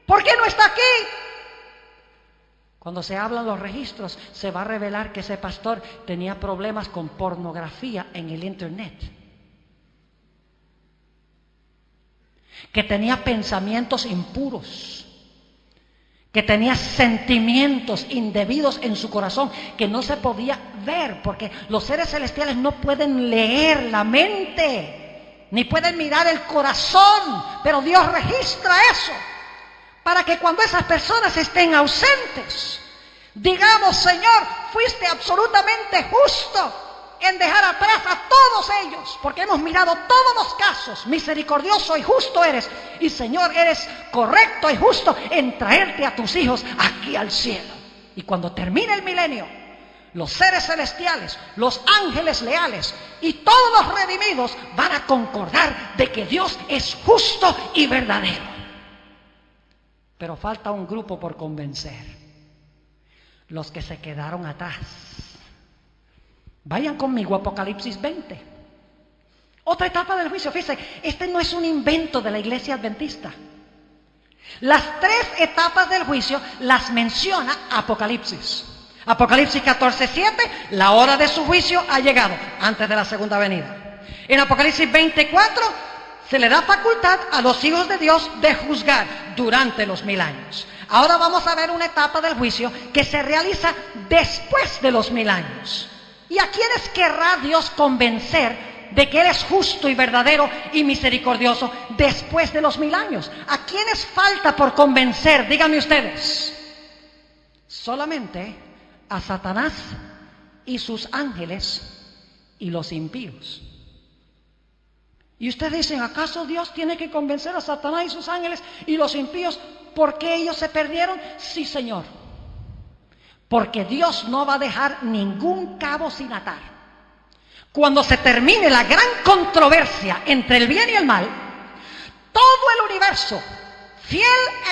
¿Por qué no está aquí? Cuando se hablan los registros, se va a revelar que ese pastor tenía problemas con pornografía en el internet. Que tenía pensamientos impuros. Que tenía sentimientos indebidos en su corazón que no se podía ver, porque los seres celestiales no pueden leer la mente, ni pueden mirar el corazón, pero Dios registra eso, para que cuando esas personas estén ausentes, digamos: Señor, fuiste absolutamente justo en dejar atrás a todos ellos, porque hemos mirado todos los casos, misericordioso y justo eres, y Señor, eres correcto y justo en traerte a tus hijos aquí al cielo. Y cuando termine el milenio, los seres celestiales, los ángeles leales y todos los redimidos van a concordar de que Dios es justo y verdadero. Pero falta un grupo por convencer: los que se quedaron atrás. Vayan conmigo a Apocalipsis 20. Otra etapa del juicio. Fíjense, este no es un invento de la iglesia adventista. Las 3 etapas del juicio las menciona Apocalipsis. Apocalipsis 14:7, la hora de su juicio ha llegado, antes de la segunda venida. En Apocalipsis 24, se le da facultad a los hijos de Dios de juzgar durante los 1000 años. Ahora vamos a ver una etapa del juicio que se realiza después de los 1000 años. ¿Y a quiénes querrá Dios convencer de que Él es justo y verdadero y misericordioso después de los 1000 años? ¿A quiénes falta por convencer? Díganme ustedes. Solamente a Satanás y sus ángeles y los impíos. Y ustedes dicen: ¿acaso Dios tiene que convencer a Satanás y sus ángeles y los impíos porque ellos se perdieron? Sí, Señor. Porque Dios no va a dejar ningún cabo sin atar. Cuando se termine la gran controversia entre el bien y el mal, todo el universo, fiel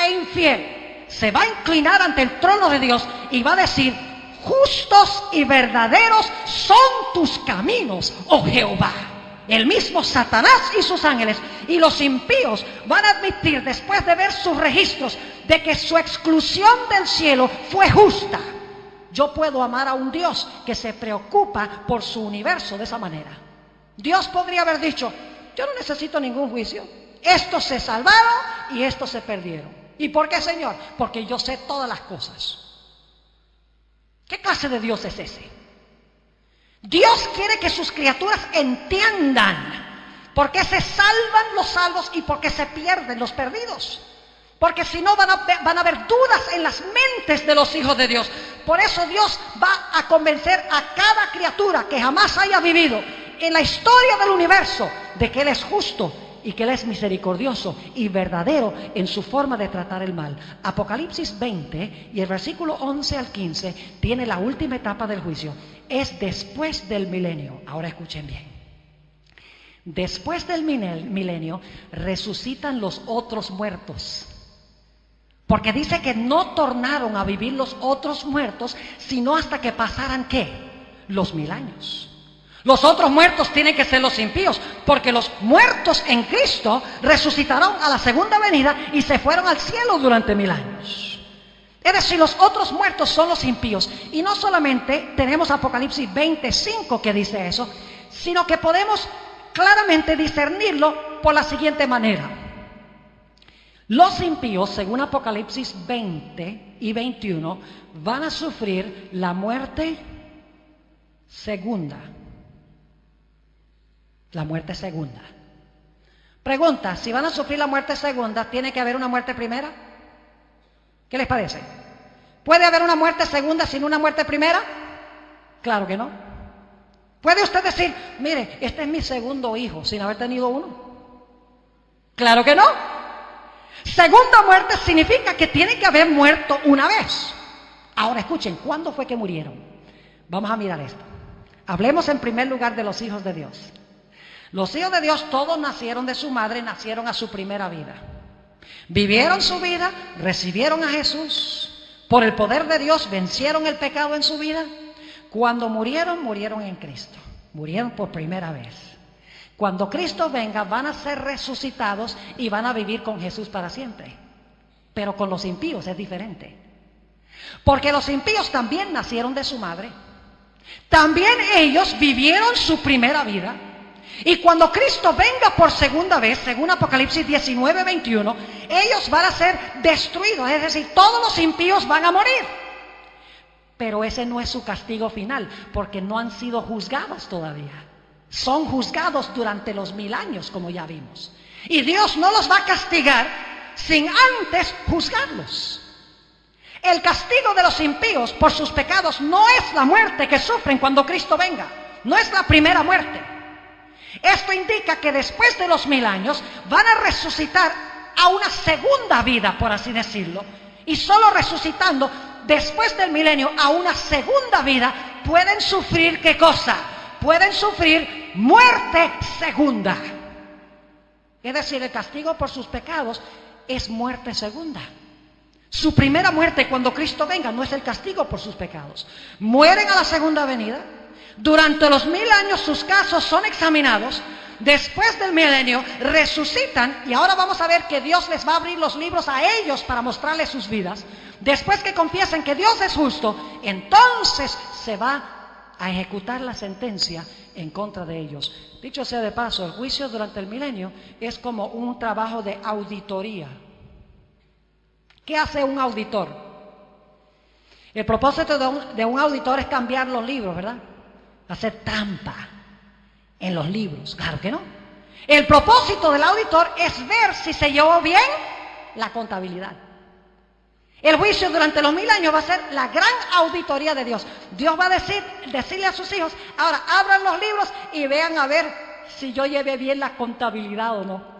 e infiel, se va a inclinar ante el trono de Dios y va a decir: justos y verdaderos son tus caminos, oh Jehová. El mismo Satanás y sus ángeles y los impíos van a admitir, después de ver sus registros, de que su exclusión del cielo fue justa. Yo puedo amar a un Dios que se preocupa por su universo de esa manera. Dios podría haber dicho: yo no necesito ningún juicio. Estos se salvaron y estos se perdieron. ¿Y por qué, Señor? Porque yo sé todas las cosas. ¿Qué clase de Dios es ese? Dios quiere que sus criaturas entiendan por qué se salvan los salvos y por qué se pierden los perdidos. Porque si no van a haber dudas en las mentes de los hijos de Dios. Por eso Dios va a convencer a cada criatura que jamás haya vivido en la historia del universo de que Él es justo y que Él es misericordioso y verdadero en su forma de tratar el mal. Apocalipsis 20 y el versículo 11 al 15 tiene la última etapa del juicio. Es después del milenio. Ahora escuchen bien. Después del milenio resucitan los otros muertos. Porque dice que no tornaron a vivir los otros muertos, sino hasta que pasaran, ¿qué? Los 1000 años. Los otros muertos tienen que ser los impíos, porque los muertos en Cristo resucitaron a la segunda venida y se fueron al cielo durante 1000 años. Es decir, los otros muertos son los impíos. Y no solamente tenemos Apocalipsis 25 que dice eso, sino que podemos claramente discernirlo por la siguiente manera. Los impíos, según Apocalipsis 20 y 21, van a sufrir la muerte segunda. La muerte segunda. Pregunta, si van a sufrir la muerte segunda, ¿tiene que haber una muerte primera? ¿Qué les parece? ¿Puede haber una muerte segunda sin una muerte primera? Claro que no. ¿Puede usted decir, mire, este es mi segundo hijo sin haber tenido uno? Claro que no. Segunda muerte significa que tiene que haber muerto una vez. Ahora escuchen, ¿cuándo fue que murieron? Vamos a mirar esto. Hablemos en primer lugar de los hijos de Dios. Los hijos de Dios todos nacieron de su madre, nacieron a su primera vida. Vivieron su vida, recibieron a Jesús. Por el poder de Dios vencieron el pecado en su vida. Cuando murieron, murieron en Cristo. Murieron por primera vez. Cuando Cristo venga, van a ser resucitados y van a vivir con Jesús para siempre. Pero con los impíos es diferente. Porque los impíos también nacieron de su madre. También ellos vivieron su primera vida. Y cuando Cristo venga por segunda vez, según Apocalipsis 19, 21, ellos van a ser destruidos. Es decir, todos los impíos van a morir. Pero ese no es su castigo final, porque no han sido juzgados todavía. Son juzgados durante los 1000 años, como ya vimos. Y Dios no los va a castigar sin antes juzgarlos. El castigo de los impíos por sus pecados no es la muerte que sufren cuando Cristo venga. No es la primera muerte. Esto indica que después de los 1000 años van a resucitar a una segunda vida, por así decirlo. Y solo resucitando después del milenio a una segunda vida pueden sufrir, ¿qué cosa? Pueden sufrir muerte segunda. Es decir, el castigo por sus pecados es muerte segunda. Su primera muerte cuando Cristo venga no es el castigo por sus pecados. Mueren a la segunda venida. Durante los 1000 años sus casos son examinados. Después del milenio resucitan. Y ahora vamos a ver que Dios les va a abrir los libros a ellos para mostrarles sus vidas. Después que confiesen que Dios es justo, entonces se va a ejecutar la sentencia en contra de ellos. Dicho sea de paso, el juicio durante el milenio es como un trabajo de auditoría. ¿Qué hace un auditor? El propósito de un auditor es cambiar los libros, ¿verdad? Hacer trampa en los libros. Claro que no. El propósito del auditor es ver si se llevó bien la contabilidad. El juicio durante los 1000 años va a ser la gran auditoría de Dios. Dios va a decirle a sus hijos, ahora abran los libros y vean a ver si yo llevé bien la contabilidad o no.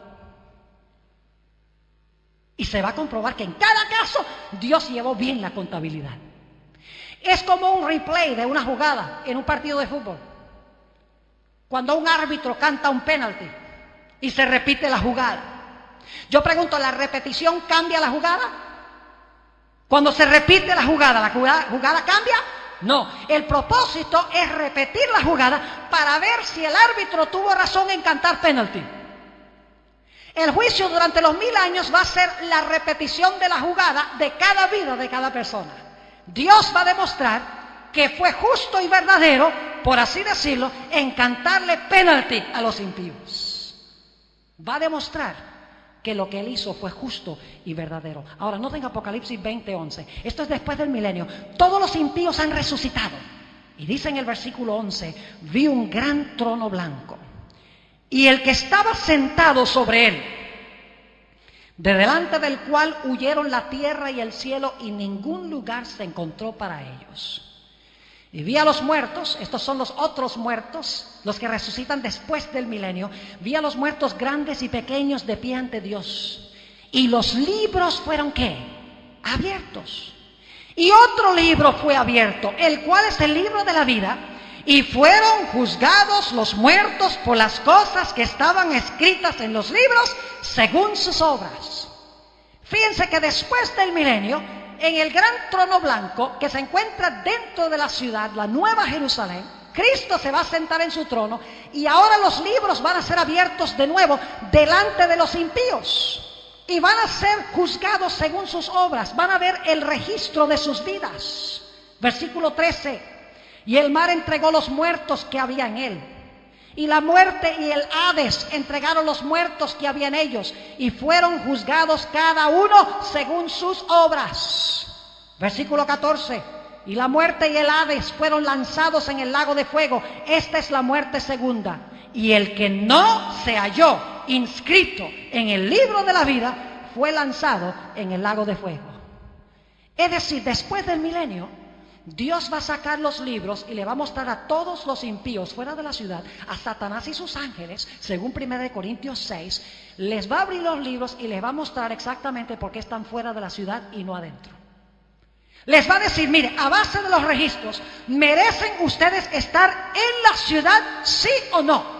Y se va a comprobar que en cada caso Dios llevó bien la contabilidad. Es como un replay de una jugada en un partido de fútbol. Cuando un árbitro canta un penalti y se repite la jugada. Yo pregunto, ¿la repetición cambia la jugada? Cuando se repite la jugada cambia. No, el propósito es repetir la jugada para ver si el árbitro tuvo razón en cantar penalti. El juicio durante los 1000 años va a ser la repetición de la jugada de cada vida de cada persona. Dios va a demostrar que fue justo y verdadero, por así decirlo, en cantarle penalti a los impíos. Va a demostrar que lo que Él hizo fue justo y verdadero. Ahora, noten Apocalipsis 20:11. Esto es después del milenio. Todos los impíos han resucitado. Y dice en el versículo 11, vi un gran trono blanco. Y el que estaba sentado sobre él, de delante del cual huyeron la tierra y el cielo, y ningún lugar se encontró para ellos. Y vi a los muertos, estos son los otros muertos, los que resucitan después del milenio. Vi a los muertos grandes y pequeños de pie ante Dios. Y los libros fueron ¿qué? Abiertos. Y otro libro fue abierto, el cual es el libro de la vida. Y fueron juzgados los muertos por las cosas que estaban escritas en los libros según sus obras. Fíjense que después del milenio, en el gran trono blanco que se encuentra dentro de la ciudad, la Nueva Jerusalén, Cristo se va a sentar en su trono y ahora los libros van a ser abiertos de nuevo delante de los impíos y van a ser juzgados según sus obras, van a ver el registro de sus vidas. Versículo 13, y el mar entregó los muertos que había en él. Y la muerte y el Hades entregaron los muertos que había en ellos, y fueron juzgados cada uno según sus obras. Versículo 14. Y la muerte y el Hades fueron lanzados en el lago de fuego. Esta es la muerte segunda. Y el que no se halló inscrito en el libro de la vida fue lanzado en el lago de fuego. Es decir, después del milenio, Dios va a sacar los libros y le va a mostrar a todos los impíos fuera de la ciudad, a Satanás y sus ángeles, según 1 Corintios 6, les va a abrir los libros y les va a mostrar exactamente por qué están fuera de la ciudad y no adentro. Les va a decir, mire, a base de los registros, ¿merecen ustedes estar en la ciudad, sí o no?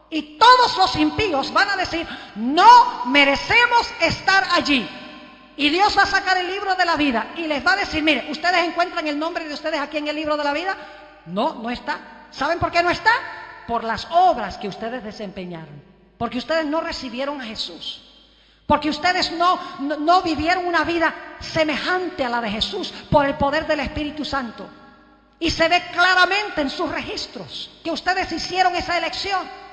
Y todos los impíos van a decir, no merecemos estar allí. Y Dios va a sacar el libro de la vida y les va a decir, mire, ¿ustedes encuentran el nombre de ustedes aquí en el libro de la vida? No, no está. ¿Saben por qué no está? Por las obras que ustedes desempeñaron. Porque ustedes no recibieron a Jesús. Porque ustedes no vivieron una vida semejante a la de Jesús por el poder del Espíritu Santo. Y se ve claramente en sus registros que ustedes hicieron esa elección.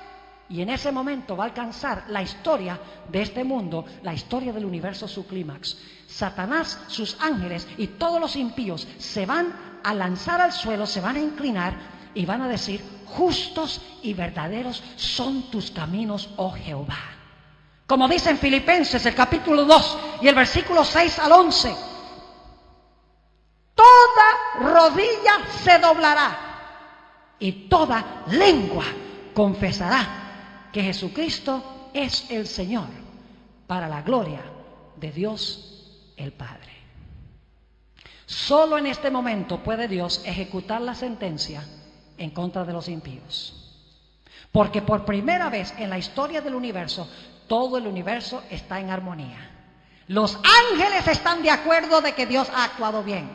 Y en ese momento va a alcanzar la historia de este mundo, la historia del universo, su clímax. Satanás, sus ángeles y todos los impíos se van a lanzar al suelo, se van a inclinar y van a decir, justos y verdaderos son tus caminos, oh Jehová. Como dice en Filipenses, el capítulo 2 y el versículo 6 al 11. Toda rodilla se doblará y toda lengua confesará que Jesucristo es el Señor, para la gloria de Dios el Padre. Solo en este momento puede Dios ejecutar la sentencia en contra de los impíos. Porque por primera vez en la historia del universo, todo el universo está en armonía. Los ángeles están de acuerdo de que Dios ha actuado bien.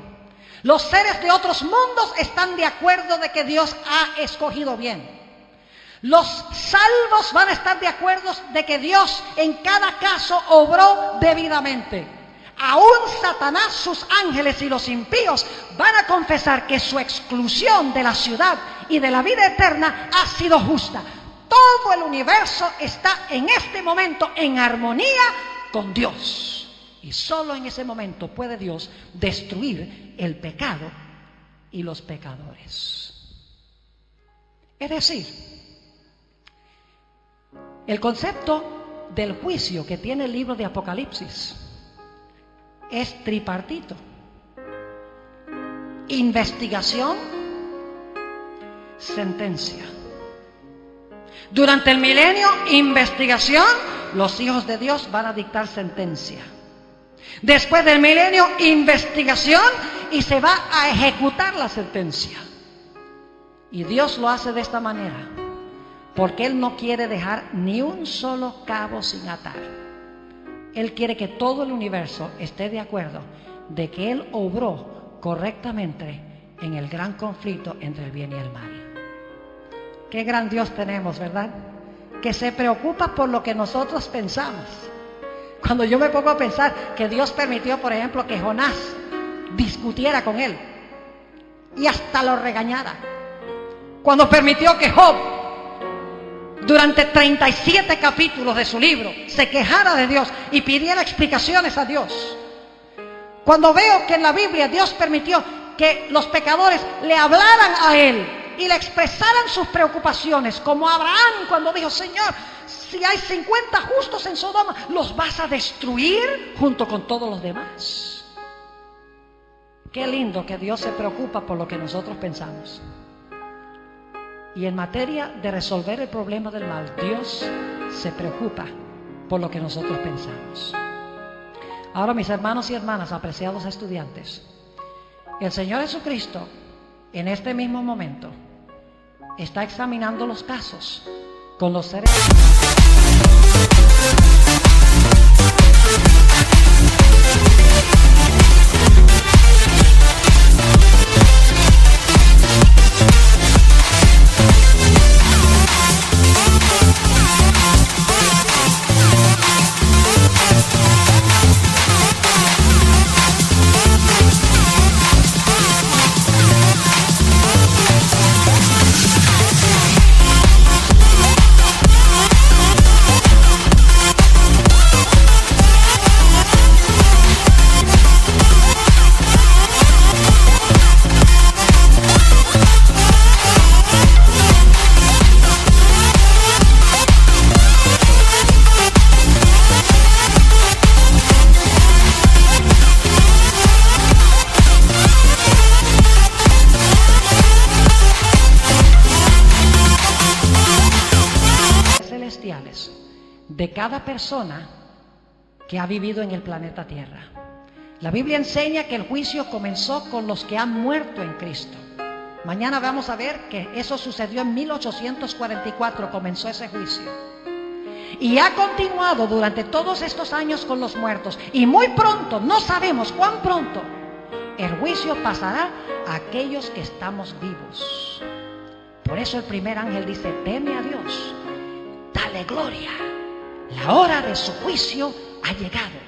Los seres de otros mundos están de acuerdo de que Dios ha escogido bien. Los salvos van a estar de acuerdo de que Dios en cada caso obró debidamente. Aún Satanás, sus ángeles y los impíos van a confesar que su exclusión de la ciudad y de la vida eterna ha sido justa. Todo el universo está en este momento en armonía con Dios. Y solo en ese momento puede Dios destruir el pecado y los pecadores. Es decir, el concepto del juicio que tiene el libro de Apocalipsis es tripartito. Investigación, sentencia. Durante el milenio, investigación, los hijos de Dios van a dictar sentencia. Después del milenio, investigación y se va a ejecutar la sentencia. Y Dios lo hace de esta manera, porque Él no quiere dejar ni un solo cabo sin atar. Él quiere que todo el universo esté de acuerdo de que Él obró correctamente en el gran conflicto entre el bien y el mal. Qué gran Dios tenemos, ¿verdad? Que se preocupa por lo que nosotros pensamos. Cuando yo me pongo a pensar que Dios permitió, por ejemplo, que Jonás discutiera con Él y hasta lo regañara. Cuando permitió que Job, durante 37 capítulos de su libro, se quejara de Dios y pidiera explicaciones a Dios. Cuando veo que en la Biblia Dios permitió que los pecadores le hablaran a Él y le expresaran sus preocupaciones, como Abraham cuando dijo, Señor, si hay 50 justos en Sodoma, ¿los vas a destruir junto con todos los demás? Qué lindo que Dios se preocupa por lo que nosotros pensamos. Y en materia de resolver el problema del mal, Dios se preocupa por lo que nosotros pensamos. Ahora, mis hermanos y hermanas, apreciados estudiantes, el Señor Jesucristo en este mismo momento está examinando los casos con los seres de cada persona que ha vivido en el planeta Tierra. La Biblia enseña que el juicio comenzó con los que han muerto en Cristo. Mañana vamos a ver que eso sucedió en 1844, comenzó ese juicio. Y ha continuado durante todos estos años con los muertos. Y muy pronto, no sabemos cuán pronto, el juicio pasará a aquellos que estamos vivos. Por eso el primer ángel dice: teme a Dios, dale gloria. La hora de su juicio ha llegado.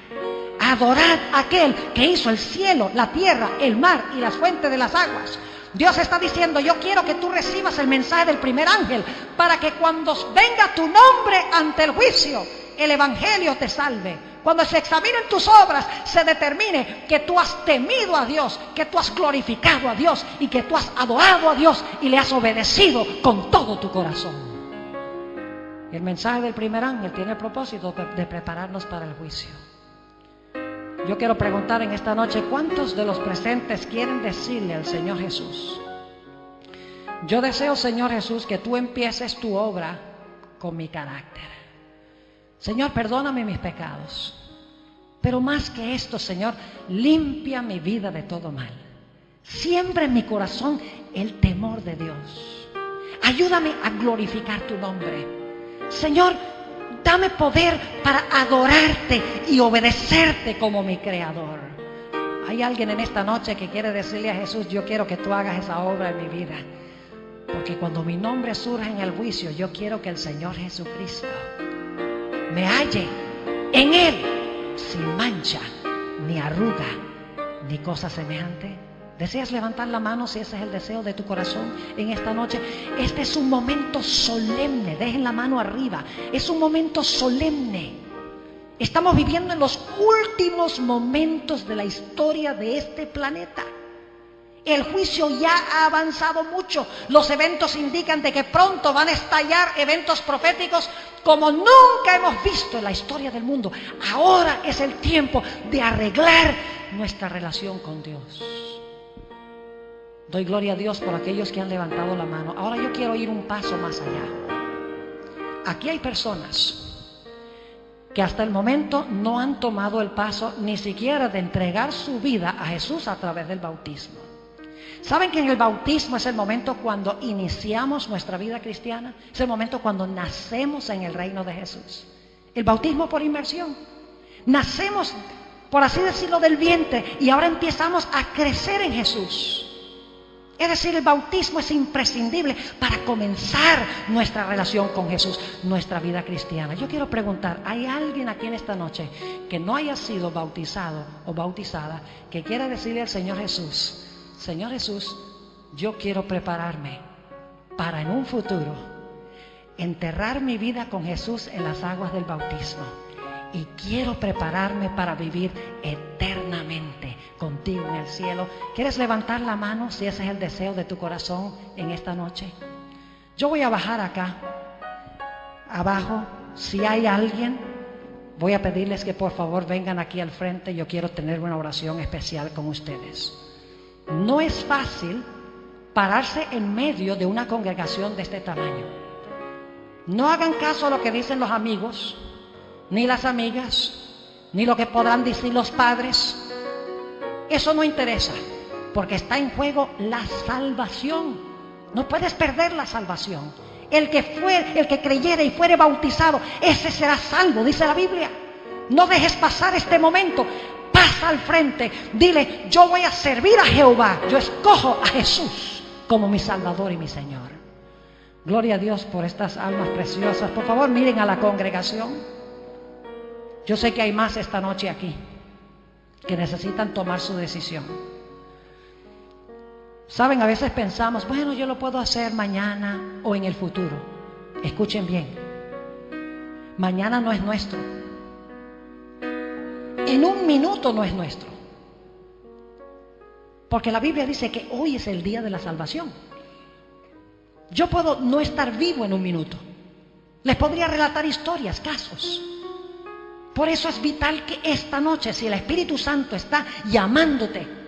Adorad a aquel que hizo el cielo, la tierra, el mar y las fuentes de las aguas. Dios está diciendo: yo quiero que tú recibas el mensaje del primer ángel para que cuando venga tu nombre ante el juicio, el evangelio te salve. Cuando se examinen tus obras, se determine que tú has temido a Dios, que tú has glorificado a Dios y que tú has adorado a Dios y le has obedecido con todo tu corazón. El mensaje del primer ángel tiene el propósito de prepararnos para el juicio. Yo quiero preguntar en esta noche: ¿cuántos de los presentes quieren decirle al Señor Jesús: yo deseo, Señor Jesús, que tú empieces tu obra con mi carácter? Señor, perdóname mis pecados, pero más que esto, Señor, limpia mi vida de todo mal. Siembra en mi corazón el temor de Dios. Ayúdame a glorificar tu nombre. Señor, dame poder para adorarte y obedecerte como mi Creador. Hay alguien en esta noche que quiere decirle a Jesús: yo quiero que tú hagas esa obra en mi vida, porque cuando mi nombre surja en el juicio, yo quiero que el Señor Jesucristo me halle en Él sin mancha, ni arruga, ni cosa semejante. ¿Deseas levantar la mano si ese es el deseo de tu corazón en esta noche? Este es un momento solemne. Dejen la mano arriba. Es un momento solemne. Estamos viviendo en los últimos momentos de la historia de este planeta. El juicio ya ha avanzado mucho. Los eventos indican de que pronto van a estallar eventos proféticos como nunca hemos visto en la historia del mundo. Ahora es el tiempo de arreglar nuestra relación con Dios. Doy gloria a Dios por aquellos que han levantado la mano. Ahora yo quiero ir un paso más allá. Aquí hay personas que hasta el momento no han tomado el paso ni siquiera de entregar su vida a Jesús a través del bautismo. ¿Saben que en el bautismo es el momento cuando iniciamos nuestra vida cristiana? Es el momento cuando nacemos en el reino de Jesús. El bautismo por inmersión. Nacemos, por así decirlo, del vientre y ahora empezamos a crecer en Jesús. Es decir, el bautismo es imprescindible para comenzar nuestra relación con Jesús, nuestra vida cristiana. Yo quiero preguntar: ¿hay alguien aquí en esta noche que no haya sido bautizado o bautizada, que quiera decirle al Señor Jesús: Señor Jesús, yo quiero prepararme para en un futuro enterrar mi vida con Jesús en las aguas del bautismo? Y quiero prepararme para vivir eternamente contigo en el cielo. ¿Quieres levantar la mano si ese es el deseo de tu corazón en esta noche? Yo voy a bajar acá abajo. Si hay alguien, voy a pedirles que por favor vengan aquí al frente. Yo quiero tener una oración especial con ustedes. No es fácil pararse en medio de una congregación de este tamaño. No hagan caso a lo que dicen los amigos, ni las amigas, ni lo que podrán decir los padres. Eso no interesa, porque está en juego la salvación. No puedes perder la salvación. El que creyere y fuere bautizado, ese será salvo, dice la Biblia. No dejes pasar este momento. Pasa al frente. Dile, yo voy a servir a Jehová. Yo escojo a Jesús como mi Salvador y mi Señor. Gloria a Dios por estas almas preciosas. Por favor, miren a la congregación. Yo sé que hay más esta noche aquí que necesitan tomar su decisión. Saben, a veces pensamos, bueno, yo lo puedo hacer mañana o en el futuro. Escuchen bien. Mañana no es nuestro. En un minuto no es nuestro. Porque la Biblia dice que hoy es el día de la salvación. Yo puedo no estar vivo en un minuto. Les podría relatar historias, casos. Por eso es vital que esta noche, si el Espíritu Santo está llamándote,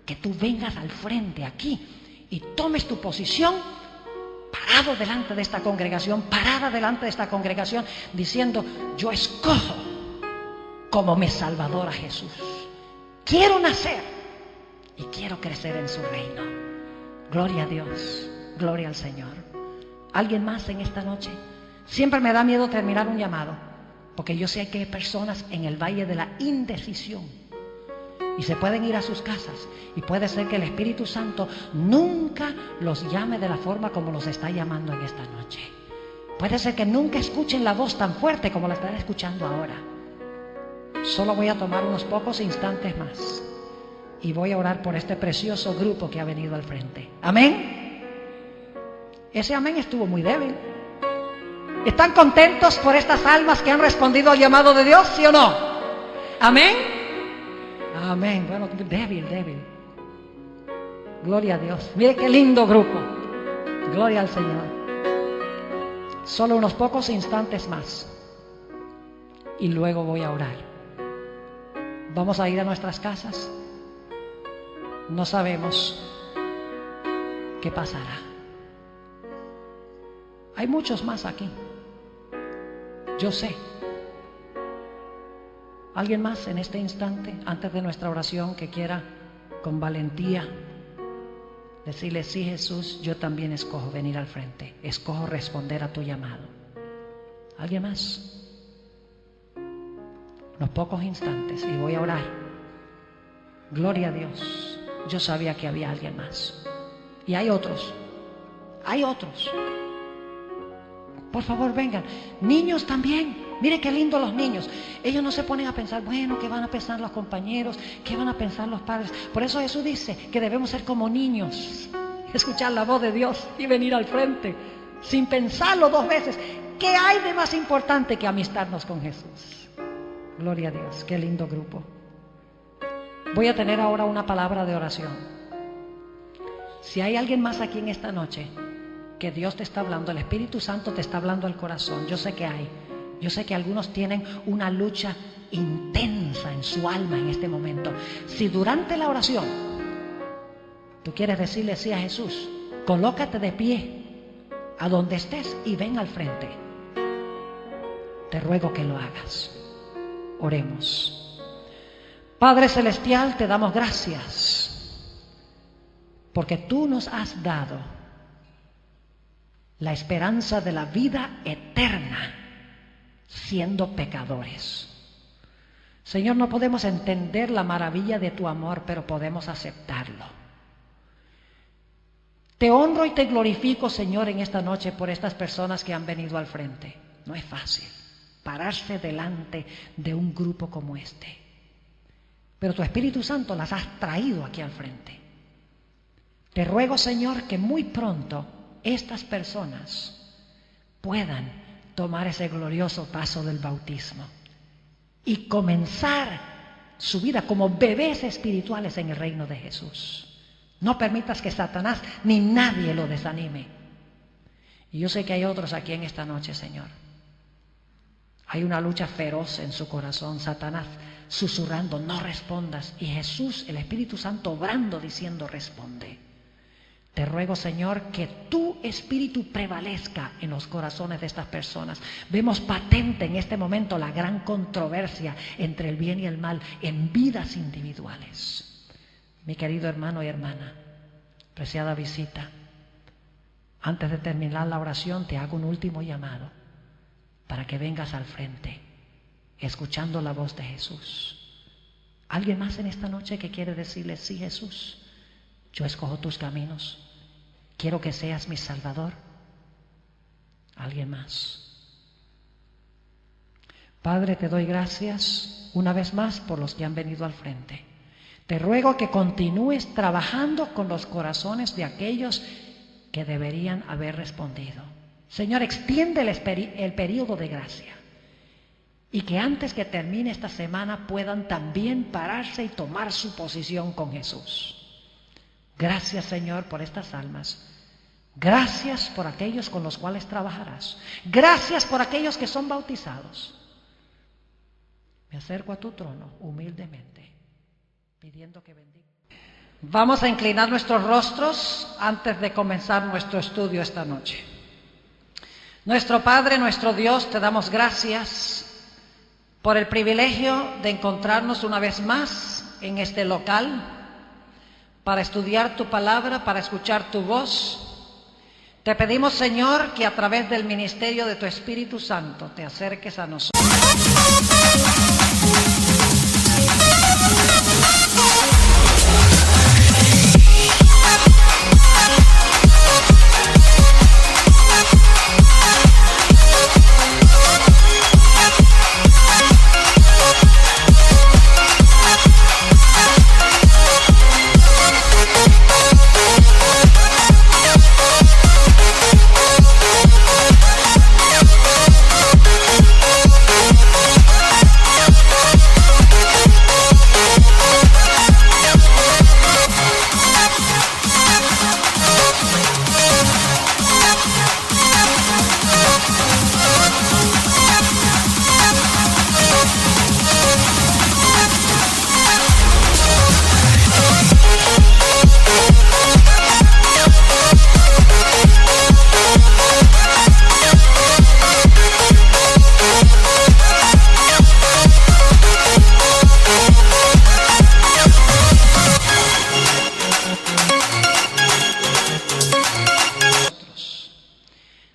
que tú vengas al frente aquí y tomes tu posición parado delante de esta congregación, parada delante de esta congregación, diciendo, yo escojo como mi Salvador a Jesús. Quiero nacer y quiero crecer en su reino. Gloria a Dios, gloria al Señor. ¿Alguien más en esta noche? Siempre me da miedo terminar un llamado, porque yo sé que hay personas en el valle de la indecisión y se pueden ir a sus casas y puede ser que el Espíritu Santo nunca los llame de la forma como los está llamando en esta noche. Puede ser que nunca escuchen la voz tan fuerte como la están escuchando ahora. Solo voy a tomar unos pocos instantes más y voy a orar por este precioso grupo que ha venido al frente. Amén. Ese amén estuvo muy débil. ¿Están contentos por estas almas que han respondido al llamado de Dios, sí o no? Amén. Amén. Bueno, débil. Gloria a Dios. Mire qué lindo grupo. Gloria al Señor. Solo unos pocos instantes más y luego voy a orar. Vamos a ir a nuestras casas. No sabemos qué pasará. Hay muchos más aquí. Yo sé. ¿Alguien más en este instante, antes de nuestra oración, que quiera con valentía decirle, sí, Jesús, yo también escojo venir al frente, escojo responder a tu llamado? ¿Alguien más? Unos pocos instantes y voy a orar. Gloria a Dios. Yo sabía que había alguien más. Y hay otros. Por favor, vengan. Niños también. Mire qué lindo los niños. Ellos no se ponen a pensar, bueno, ¿qué van a pensar los compañeros? ¿Qué van a pensar los padres? Por eso Jesús dice que debemos ser como niños. Escuchar la voz de Dios y venir al frente sin pensarlo dos veces. ¿Qué hay de más importante que amistarnos con Jesús? Gloria a Dios, qué lindo grupo. Voy a tener ahora una palabra de oración. Si hay alguien más aquí en esta noche que Dios te está hablando, el Espíritu Santo te está hablando al corazón, yo sé que hay. Yo sé que algunos tienen una lucha intensa en su alma en este momento. Si durante la oración tú quieres decirle sí a Jesús, colócate de pie a donde estés y ven al frente. Te ruego que lo hagas. Oremos. Padre Celestial, te damos gracias porque tú nos has dado la esperanza de la vida eterna siendo pecadores. Señor, no podemos entender la maravilla de tu amor, pero podemos aceptarlo. Te honro y te glorifico, Señor, en esta noche por estas personas que han venido al frente. No es fácil pararse delante de un grupo como este, pero tu Espíritu Santo las has traído aquí al frente. Te ruego, Señor, que muy pronto estas personas puedan tomar ese glorioso paso del bautismo y comenzar su vida como bebés espirituales en el reino de Jesús. No permitas que Satanás ni nadie lo desanime. Y yo sé que hay otros aquí en esta noche, Señor. Hay una lucha feroz en su corazón. Satanás susurrando, no respondas. Y Jesús, el Espíritu Santo, obrando, diciendo, responde. Te ruego, Señor, que tu Espíritu prevalezca en los corazones de estas personas. Vemos patente en este momento la gran controversia entre el bien y el mal en vidas individuales. Mi querido hermano y hermana, preciada visita, antes de terminar la oración te hago un último llamado para que vengas al frente, escuchando la voz de Jesús. ¿Alguien más en esta noche que quiere decirle, sí, Jesús, yo escojo tus caminos, quiero que seas mi Salvador? ¿Alguien más? Padre, te doy gracias una vez más por los que han venido al frente. Te ruego que continúes trabajando con los corazones de aquellos que deberían haber respondido. Señor, extiende el período de gracia y que antes que termine esta semana puedan también pararse y tomar su posición con Jesús. Gracias, Señor, por estas almas. Gracias por aquellos con los cuales trabajarás. Gracias por aquellos que son bautizados. Me acerco a tu trono humildemente, pidiendo que bendiga. Vamos a inclinar nuestros rostros antes de comenzar nuestro estudio esta noche. Nuestro Padre, nuestro Dios, te damos gracias por el privilegio de encontrarnos una vez más en este local para estudiar tu palabra, para escuchar tu voz. Te pedimos, Señor, que a través del ministerio de tu Espíritu Santo te acerques a nosotros.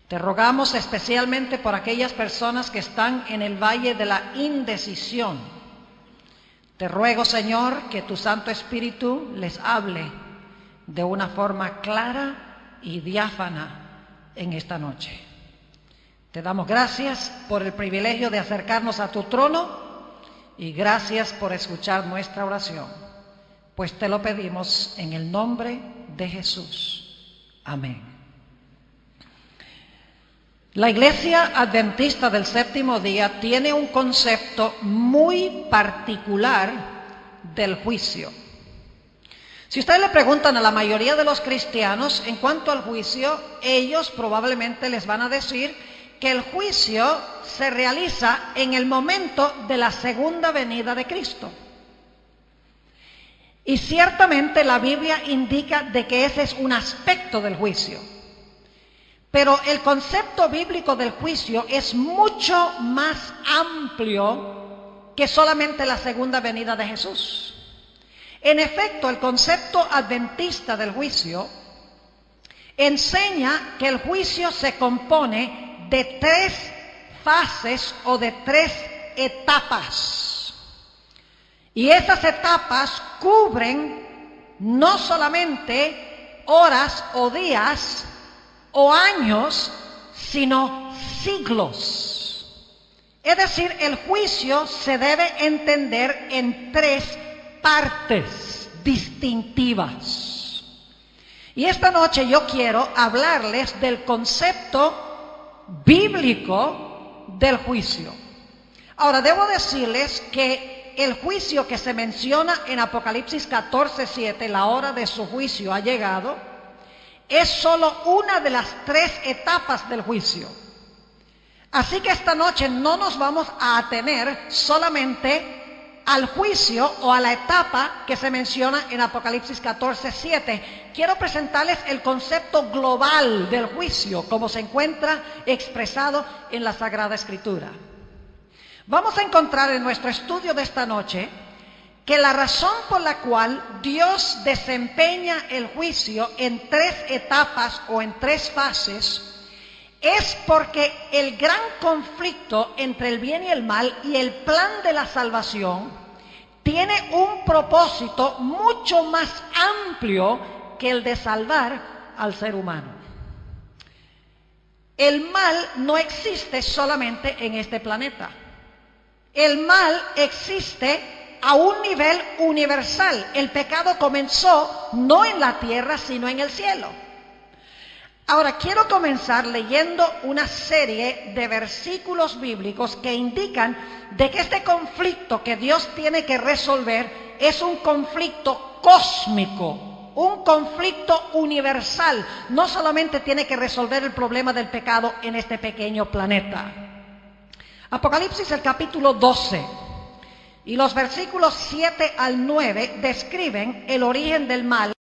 Te rogamos especialmente por aquellas personas que están en el valle de la indecisión. Te ruego, Señor, que tu Santo Espíritu les hable de una forma clara y diáfana en esta noche. Te damos gracias por el privilegio de acercarnos a tu trono y gracias por escuchar nuestra oración, pues te lo pedimos en el nombre de Jesús. Amén. La Iglesia Adventista del Séptimo Día tiene un concepto muy particular del juicio. Si ustedes le preguntan a la mayoría de los cristianos en cuanto al juicio, ellos probablemente les van a decir que el juicio se realiza en el momento de la segunda venida de Cristo. Y ciertamente la Biblia indica de que ese es un aspecto del juicio. Pero el concepto bíblico del juicio es mucho más amplio que solamente la segunda venida de Jesús. En efecto, el concepto adventista del juicio enseña que el juicio se compone de 3 fases o de 3 etapas. Y esas etapas cubren no solamente horas o días o años, sino siglos. Es decir, el juicio se debe entender en 3 partes distintivas. Y esta noche yo quiero hablarles del concepto bíblico del juicio. Ahora, debo decirles que el juicio que se menciona en Apocalipsis 14:7, la hora de su juicio ha llegado, es solo una de las 3 etapas del juicio. Así que esta noche no nos vamos a atener solamente al juicio o a la etapa que se menciona en Apocalipsis 14:7. Quiero presentarles el concepto global del juicio, como se encuentra expresado en la Sagrada Escritura. Vamos a encontrar en nuestro estudio de esta noche que la razón por la cual Dios desempeña el juicio en 3 etapas o en 3 fases es porque el gran conflicto entre el bien y el mal y el plan de la salvación tiene un propósito mucho más amplio que el de salvar al ser humano. El mal no existe solamente en este planeta. El mal existe a un nivel universal. El pecado comenzó no en la tierra, sino en el cielo. Ahora, quiero comenzar leyendo una serie de versículos bíblicos que indican de que este conflicto que Dios tiene que resolver es un conflicto cósmico, un conflicto universal. No solamente tiene que resolver el problema del pecado en este pequeño planeta. Apocalipsis, el capítulo 12 y los versículos 7 al 9 describen el origen del mal